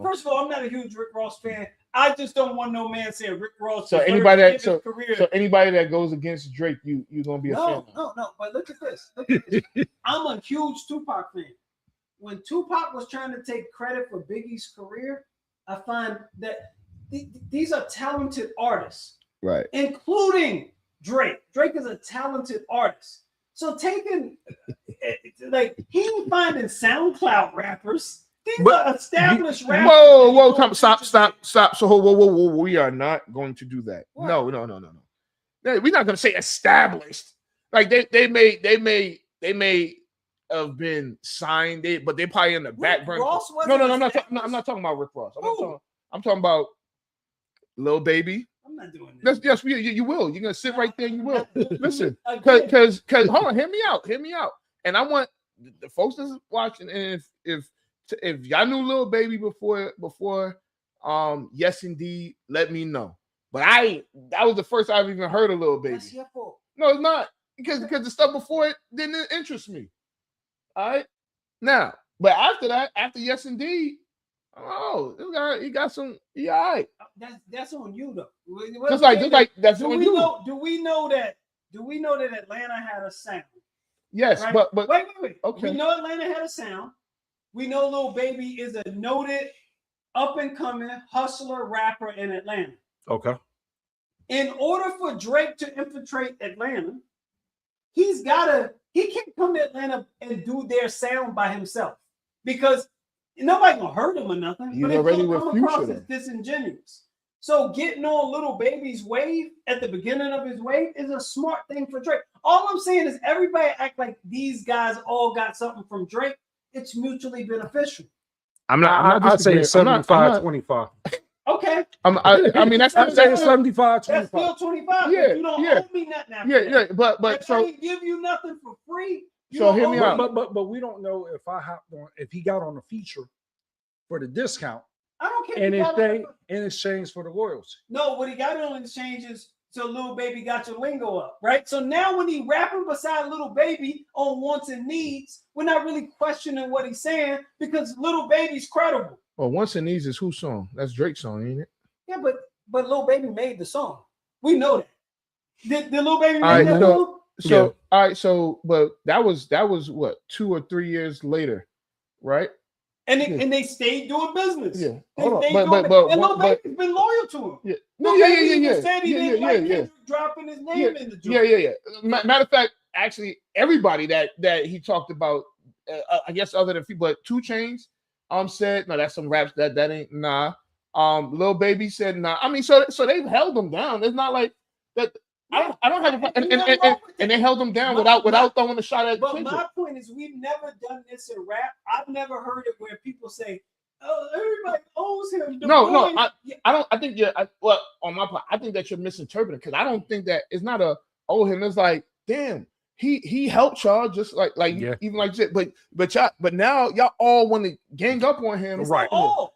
Speaker 4: First of all, I'm not a huge Rick Ross fan. I just don't want no man saying Rick Ross.
Speaker 1: So anybody that goes against Drake, you're gonna be a fan.
Speaker 4: No. But look at this. I'm a huge Tupac fan. When Tupac was trying to take credit for Biggie's career, I find that these are talented artists,
Speaker 1: right?
Speaker 4: Including Drake. Drake is a talented artist. So taking he ain't finding SoundCloud rappers. These are established rappers.
Speaker 1: Whoa! Stop! So whoa! We are not going to do that. What? No. We're not going to say established. Like they may have been signed, but they probably in the back burner. No. I'm not talking about Rick Ross. I'm talking about Lil Baby.
Speaker 4: I'm not doing this.
Speaker 1: Yes, you will. You're gonna sit right there and you will. Listen, because hold on, hear me out. And I want the folks that's watching, and if y'all knew Lil Baby before yes indeed, let me know. But that was the first I've even heard of Lil Baby.
Speaker 4: That's your fault.
Speaker 1: No, it's not. Because the stuff before it didn't interest me. All right. Now, but after yes indeed, this guy, he got some. He all right.
Speaker 4: That's on you though.
Speaker 1: Just like that's on you.
Speaker 4: Do we know that Atlanta had a sound?
Speaker 1: Yes, right? but
Speaker 4: wait.
Speaker 1: Okay.
Speaker 4: We know Atlanta had a sound. We know Lil Baby is a noted up and coming hustler rapper in Atlanta.
Speaker 2: Okay.
Speaker 4: In order for Drake to infiltrate Atlanta, he can't come to Atlanta and do their sound by himself because nobody gonna hurt him or nothing.
Speaker 1: He's already with Future.
Speaker 4: As disingenuous. So getting on Lil Baby's wave at the beginning of his wave is a smart thing for Drake. All I'm saying is everybody act like these guys all got something from Drake. It's mutually beneficial.
Speaker 2: I'd say 75-25.
Speaker 4: Okay.
Speaker 1: I mean that's
Speaker 2: I'm saying 75-25.
Speaker 4: That's still 25.
Speaker 1: Yeah,
Speaker 4: you don't owe me nothing after
Speaker 1: that. Yeah. But
Speaker 4: so I didn't give you nothing for free.
Speaker 1: So hear me out.
Speaker 2: But we don't know if he got on a feature for the discount.
Speaker 4: I don't care.
Speaker 2: Anything in exchange for the loyalty.
Speaker 4: No, what he got on exchange is so Lil Baby got your lingo up, right? So now when he rapping beside Lil Baby on wants and needs, we're not really questioning what he's saying because Lil Baby's credible.
Speaker 1: Well, wants and needs is whose song? That's Drake's song, ain't it?
Speaker 4: Yeah, but Lil Baby made the song. We know that. Did Lil Baby make that song?
Speaker 1: So all right, but that was what 2 or 3 years later, right?
Speaker 4: And they stayed doing business.
Speaker 1: Yeah.
Speaker 4: Hold on. But Lil Baby's been loyal to him.
Speaker 1: Yeah.
Speaker 4: No, yeah. Said he didn't like Kendrick dropping his name in the joint.
Speaker 1: Yeah. Matter of fact, actually, everybody that he talked about, I guess other than people, but 2 Chainz, said no, that's some raps that ain't nah. Lil Baby said nah. I mean, so they've held them down. It's not like that. I don't have and they held them down without throwing a shot at.
Speaker 4: But my point is, we've never done this in rap. I've never heard it where people say, "Oh, everybody owes him."
Speaker 1: No, I don't. I think on my part, I think that you're misinterpreting because I don't think that it's not a owe him. It's like, damn, he helped y'all just like even like shit. But now y'all all want to gang up on him.
Speaker 4: It's right.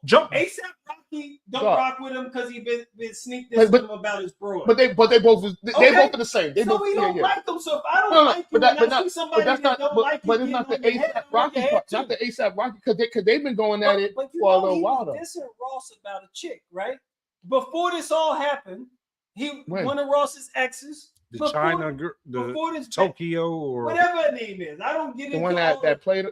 Speaker 4: Jump. ASAP Rocky don't rock with him because he been sneak this him about his bro.
Speaker 1: But they both are the same.
Speaker 4: So we don't like them. So if I don't like you, and I see somebody that don't like you,
Speaker 1: but it's not the ASAP Rocky part. Not the ASAP Rocky because they've been going at it for a little while.
Speaker 4: But you know he was dissing Ross about a chick, right? Before this all happened,
Speaker 1: When?
Speaker 4: one of Ross's exes.
Speaker 2: The
Speaker 4: before-
Speaker 2: China girl, the
Speaker 4: before this
Speaker 2: Tokyo or
Speaker 4: whatever her name is. I don't get
Speaker 1: The
Speaker 4: into
Speaker 1: one
Speaker 4: all
Speaker 1: that played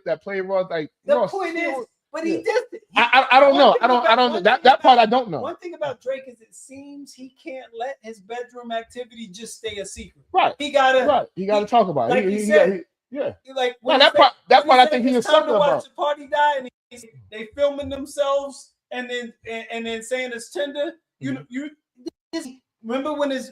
Speaker 1: Ross. Like
Speaker 4: the
Speaker 1: Ross,
Speaker 4: point
Speaker 1: you
Speaker 4: is,
Speaker 1: know,
Speaker 4: but
Speaker 1: yeah.
Speaker 4: he did it.
Speaker 1: I don't know. I don't know.
Speaker 4: One
Speaker 1: That
Speaker 4: thing
Speaker 1: part I don't know.
Speaker 4: One thing about Drake is it seems he can't let his bedroom activity just stay a secret.
Speaker 1: Right.
Speaker 4: He gotta
Speaker 1: He got to talk about it.
Speaker 4: like
Speaker 1: He
Speaker 4: he said,
Speaker 1: got- yeah.
Speaker 4: like
Speaker 1: No,
Speaker 4: when
Speaker 1: that
Speaker 4: he
Speaker 1: part. That
Speaker 4: when
Speaker 1: part
Speaker 4: he
Speaker 1: I
Speaker 4: said
Speaker 1: think he
Speaker 4: it's
Speaker 1: is
Speaker 4: time to
Speaker 1: something
Speaker 4: watch
Speaker 1: about.
Speaker 4: the party die, and they filming themselves and then saying it's tender.
Speaker 1: Mm-hmm.
Speaker 4: You remember when his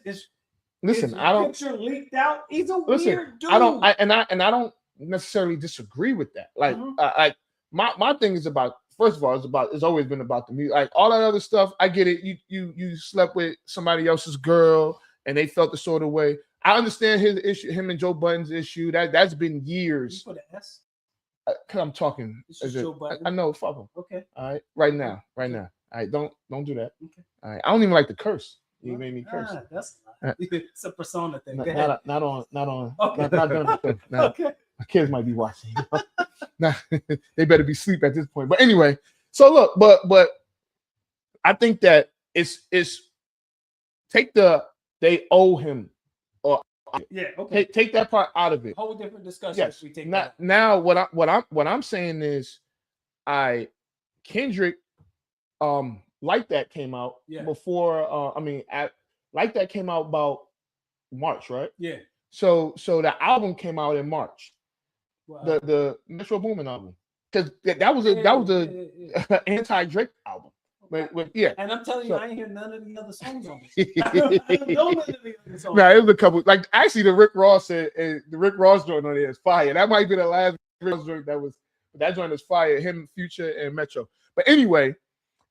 Speaker 1: Listen,
Speaker 4: his
Speaker 1: I don't.
Speaker 4: picture leaked out? He's a
Speaker 1: Listen,
Speaker 4: weird dude.
Speaker 1: I don't. I don't necessarily disagree with that. Like,
Speaker 4: Mhm.
Speaker 1: my thing is about. First of all, it's always been about the music. Like all that other stuff, I get it. You slept with somebody else's girl and they felt the sort of way. I understand his issue, him and Joe Budden's issue. That's been
Speaker 4: You
Speaker 1: years.
Speaker 4: put an S.
Speaker 1: Cause I'm talking.
Speaker 4: This is Joe Budden.
Speaker 1: I know. Fuck him.
Speaker 4: Okay.
Speaker 1: All right. Right now. All right. Don't do that.
Speaker 4: Okay.
Speaker 1: All right. I don't even like to curse. You made me curse.
Speaker 4: That's it's a persona thing. Go
Speaker 1: Not
Speaker 4: ahead.
Speaker 1: on.
Speaker 4: Okay.
Speaker 1: Not during the show. Now,
Speaker 4: Okay.
Speaker 1: my kids might be watching. Nah, they better be asleep at this point. But anyway, so look, but I think that it's they owe him or
Speaker 4: Yeah. Okay.
Speaker 1: take that part out of it.
Speaker 4: Whole different discussion.
Speaker 1: Yes.
Speaker 4: If we take
Speaker 1: Now,
Speaker 4: that.
Speaker 1: now what I'm saying is, Kendrick, like that came out
Speaker 4: Yeah.
Speaker 1: before. Like that came out about March, right?
Speaker 4: Yeah.
Speaker 1: So the album came out in March.
Speaker 4: Well,
Speaker 1: The Metro Boomin album, because that was a anti-Drake album. But yeah,
Speaker 4: And I'm telling you,
Speaker 1: So-
Speaker 4: I ain't hear none of the other songs on this. I don't know none of the other songs.
Speaker 1: no, it was a couple. Like actually, the Rick Ross joint on there is fire. That might be the last Rick Ross joint that joint is fire. Him, Future, and Metro. But anyway,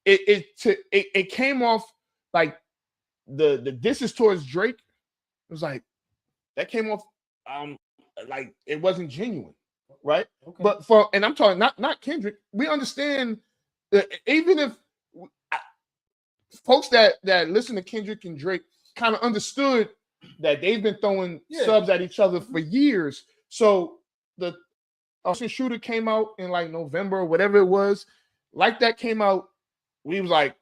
Speaker 1: it came off like the disses towards Drake. It was like that came off like it wasn't genuine, right?
Speaker 4: Okay.
Speaker 1: But and I'm talking not Kendrick. We understand that even if folks that listen to Kendrick and Drake kind of understood that they've been throwing subs at each other for years. So the Shooter came out in like November or whatever it was. Like that came out, we was like,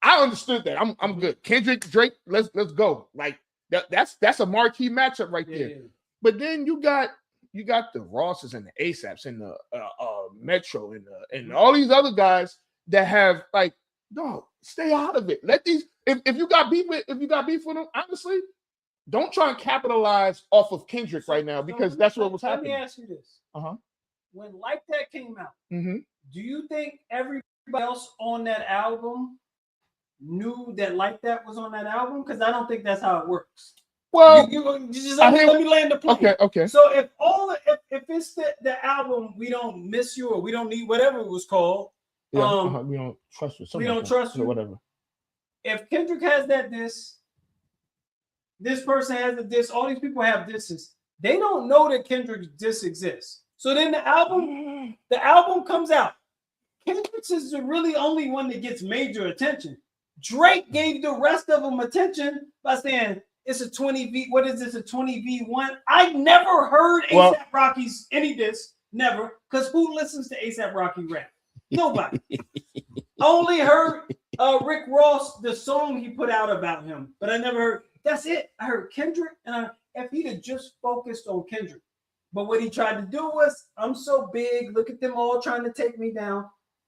Speaker 1: I understood that. I'm good. Kendrick, Drake, let's go. Like that's a marquee matchup right there.
Speaker 4: Yeah.
Speaker 1: But then you got the Rosses and the ASAPs and the Metro and all these other guys that have like, no, stay out of it. Let these if you got beef with them, honestly, don't try and capitalize off of Kendrick right now because that's what was happening.
Speaker 4: Let me ask you this.
Speaker 1: Uh-huh.
Speaker 4: When Like That came out,
Speaker 1: Mm-hmm.
Speaker 4: do you think everybody else on that album knew that Like That was on that album? Because I don't think that's how it works.
Speaker 1: Well,
Speaker 4: you just let me land the plane.
Speaker 1: Okay.
Speaker 4: So if it's the album We Don't Miss You or We Don't Need whatever it was called,
Speaker 1: yeah, we don't trust you.
Speaker 4: We Don't Trust You.
Speaker 1: Or whatever.
Speaker 4: If Kendrick has that this person has a diss, all these people have disses. They don't know that Kendrick's diss exists. So then the album comes out. Kendrick's is the really only one that gets major attention. Drake gave the rest of them attention by saying it's a 20V. What is this? A 20V1? I never heard ASAP Rocky's any diss. Never. Because who listens to ASAP Rocky rap? Nobody. I only heard Rick Ross, the song he put out about him, but I never heard. That's it. I heard Kendrick, and if he'd have just focused on Kendrick, but what he tried to do was, I'm so big. Look at them all trying to take me down.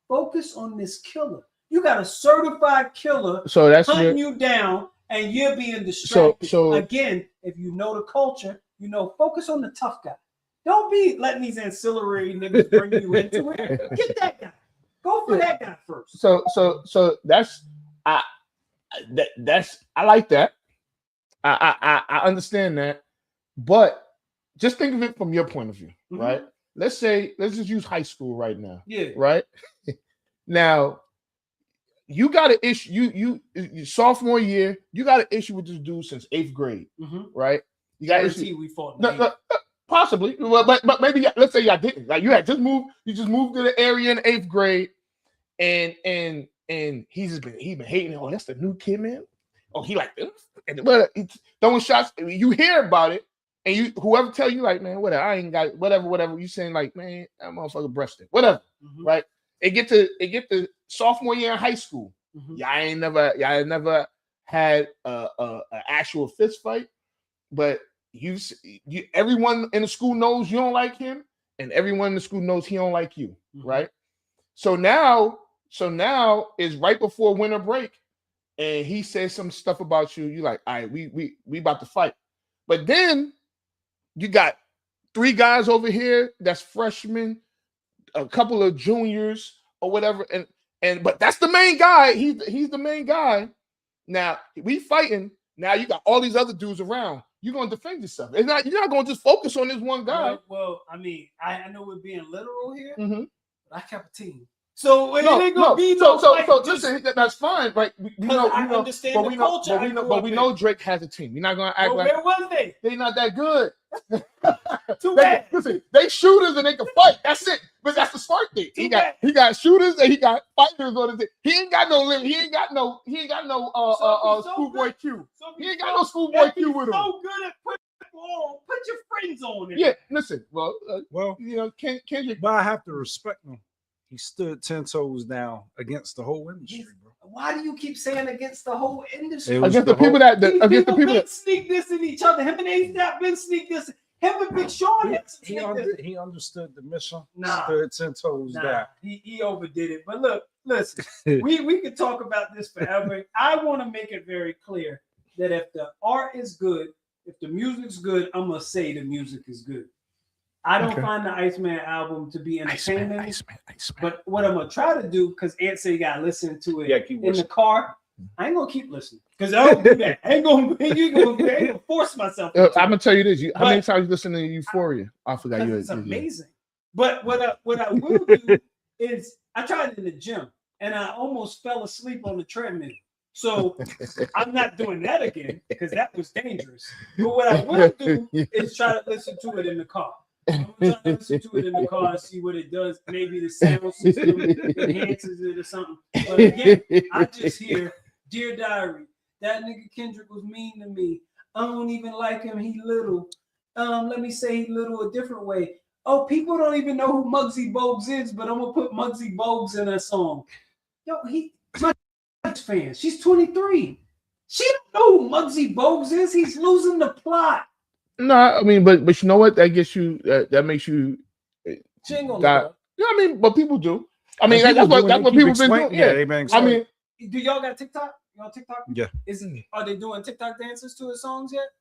Speaker 4: Focus on this killer. You got a certified killer
Speaker 1: so that's
Speaker 4: hunting you down, and you're being distracted.
Speaker 1: So
Speaker 4: again, if you know the culture, focus on the tough guy. Don't be letting these ancillary niggas bring you into it. Get that guy. Go for that guy first.
Speaker 1: So that's I like that. I understand that, but just think of it from your point of view, right? Let's just use high school right now.
Speaker 4: Yeah.
Speaker 1: Right. Now, you got an issue. You sophomore year, you got an issue with this dude since 8th grade, right? You got issue.
Speaker 4: We fought.
Speaker 1: Possibly, but maybe let's say y'all didn't. Like you just moved to the area in 8th grade, and he's been hating. Oh, that's the new kid, man. Oh, he like this, but he's throwing shots. You hear about it, and whoever tell you like, man, whatever, I ain't got whatever. You saying like, man, that motherfucker breasted, whatever, right? It get to sophomore year in high school. Y'all ain't never had a actual fist fight, but you everyone in the school knows you don't like him, and everyone in the school knows he don't like you, right? So now is right before winter break, and he says some stuff about you. You like, all right, we about to fight, but then you got 3 guys over here that's freshmen, a couple of juniors or whatever, and but that's the main guy. He's the main guy. Now we fighting. Now you got all these other dudes around. You're gonna defend yourself. You're not gonna just focus on this one guy.
Speaker 4: Well, I mean, I know we're being literal here,
Speaker 1: Mm-hmm.
Speaker 4: but I kept a team. So it ain't gonna be no fight.
Speaker 1: So listen, that's fine, right? We know,
Speaker 4: understand
Speaker 1: but
Speaker 4: the
Speaker 1: we know,
Speaker 4: culture.
Speaker 1: but we know Drake has a team. We're not gonna act like
Speaker 4: where was they?
Speaker 1: They're not that good.
Speaker 4: Too bad.
Speaker 1: Listen, they shooters and they can fight. That's it. But that's the smart thing. He got shooters and he got fighters on his team. He ain't got no limit. He ain't got no schoolboy Q. He ain't got no schoolboy Q with him.
Speaker 4: So good at put your friends on it.
Speaker 1: Yeah, listen. Well,
Speaker 2: you know,
Speaker 1: Kendrick.
Speaker 2: But I have to respect him. He stood 10 toes down against the whole industry, bro.
Speaker 4: Why do you keep saying against the whole industry?
Speaker 1: Against the people that
Speaker 4: sneak this in each other. Him and A$AP been sneak this. Him and Big Sean.
Speaker 2: He understood the mission.
Speaker 4: Nah,
Speaker 2: stood 10 toes down.
Speaker 4: He overdid it. But look, listen, we could talk about this forever. I want to make it very clear that if the art is good, if the music's good, I'm gonna say the music is good. I don't find the Iceman album to be entertaining. Iceman. But what I'm gonna try to do, because Ant said you gotta listen to it in the car. I ain't gonna keep listening because I don't do that. I ain't gonna force myself.
Speaker 1: I'm gonna tell you this: how many times you listen to Euphoria? I forgot you.
Speaker 4: It's amazing. But what I will do is I tried it in the gym and I almost fell asleep on the treadmill. So I'm not doing that again because that was dangerous. But what I will do is try to listen to it in the car. I'm gonna try to listen to it in the car and see what it does. Maybe the sound system enhances it or something. But again, I just hear, Dear Diary, that nigga Kendrick was mean to me. I don't even like him. He little. Let me say he little a different way. Oh, people don't even know who Muggsy Bogues is, but I'm gonna put Muggsy Bogues in a song. Yo, my fan. She's 23. She don't know who Muggsy Bogues is. He's losing the plot.
Speaker 1: No, I mean, but you know what? That gets you. That makes you.
Speaker 4: Jingle.
Speaker 1: Yeah, I mean, but people do. I mean, that's what people been doing. Yeah,
Speaker 2: they've been.
Speaker 1: I mean,
Speaker 4: do y'all got TikTok? Y'all TikTok?
Speaker 2: Yeah.
Speaker 4: Are they doing TikTok dances to his songs yet?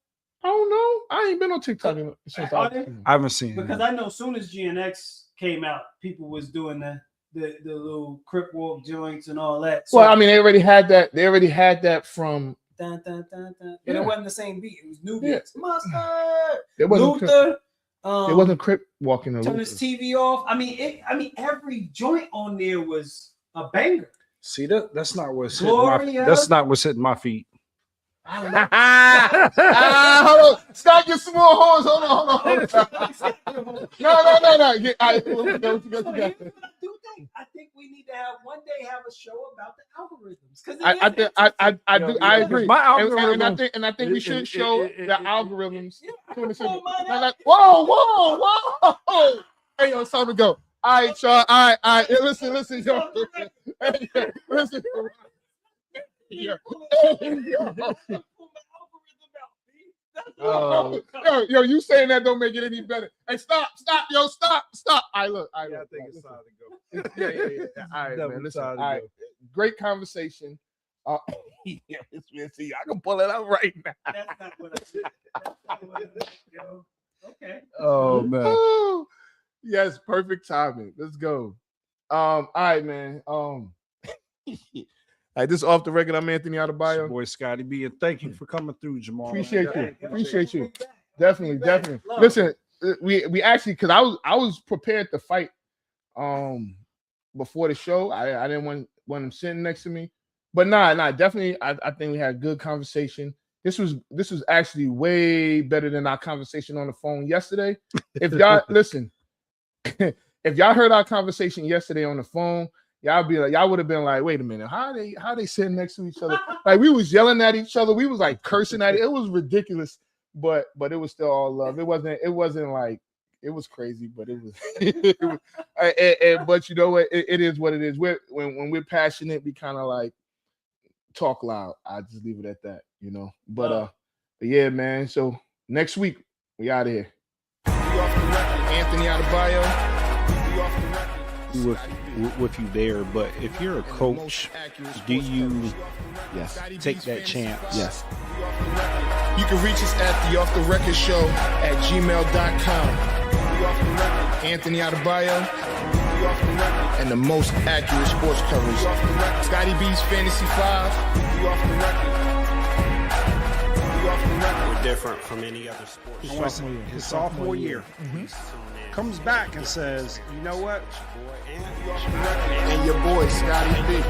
Speaker 1: I don't know. I ain't been on TikTok since
Speaker 2: I haven't seen
Speaker 4: because I know as soon as GNX came out, people was doing the little crip walk joints and all that. So,
Speaker 1: well, I mean, they already had that from.
Speaker 4: Dun, dun, dun, dun. And it wasn't the same beat. It was new beats. Mustard.
Speaker 1: It wasn't
Speaker 4: Luther.
Speaker 1: It wasn't Crip walking.
Speaker 4: Turn his TV off. I mean, every joint on there was a banger.
Speaker 2: See that's not what's hitting my feet.
Speaker 1: Hold on. Stop your small horns. Hold on. No.
Speaker 4: I think we need to one day have a show about the algorithms.
Speaker 1: Because I agree.
Speaker 2: My algorithm,
Speaker 1: and I think we should show the algorithms.
Speaker 4: Yeah,
Speaker 1: whoa. Hey, yo, it's time to go. All right, y'all. All right. Listen, yo. Listen. Yeah. Yo, you saying that don't make it any better. Hey, stop, yo, stop. All right, look.
Speaker 2: I think it's time to
Speaker 1: go. Yeah. All right, man. Listen. All right. Great conversation. Yeah, see, I can pull it up right now.
Speaker 4: That's not what I said. Okay.
Speaker 2: Oh man.
Speaker 1: Oh, yes, perfect timing. Let's go. All right, man. All right, this is Off the Record. I'm Anthony Adebayo.
Speaker 2: Boy, Scotty B, and thank you for coming through, Jamal.
Speaker 1: Appreciate you. Definitely. Listen, we actually, because I was prepared to fight before the show. I didn't want him sitting next to me. But definitely I think we had a good conversation. This was actually way better than our conversation on the phone yesterday. If y'all listen, if y'all heard our conversation yesterday on the phone, y'all would have been like, wait a minute, how they sitting next to each other? Like we was yelling at each other, we was like cursing at it. It was ridiculous, but it was still all love. It wasn't like it was crazy, but it was. But you know what? It is what it is. When we're passionate, we kind of like talk loud. I just leave it at that, you know. But yeah, man. So next week we out of here. Anthony Adebayo.
Speaker 2: With you there, but if you're a coach, do you take that chance?
Speaker 1: Yes.
Speaker 5: You can reach us at the Off the Record Show at gmail.com. Anthony Adebayo and the most accurate sports coverage. Scotty B's Fantasy 5.
Speaker 3: We're different from any other sport.
Speaker 2: His sophomore year. Comes back and says, you know what?
Speaker 5: And your boy, Scotty B.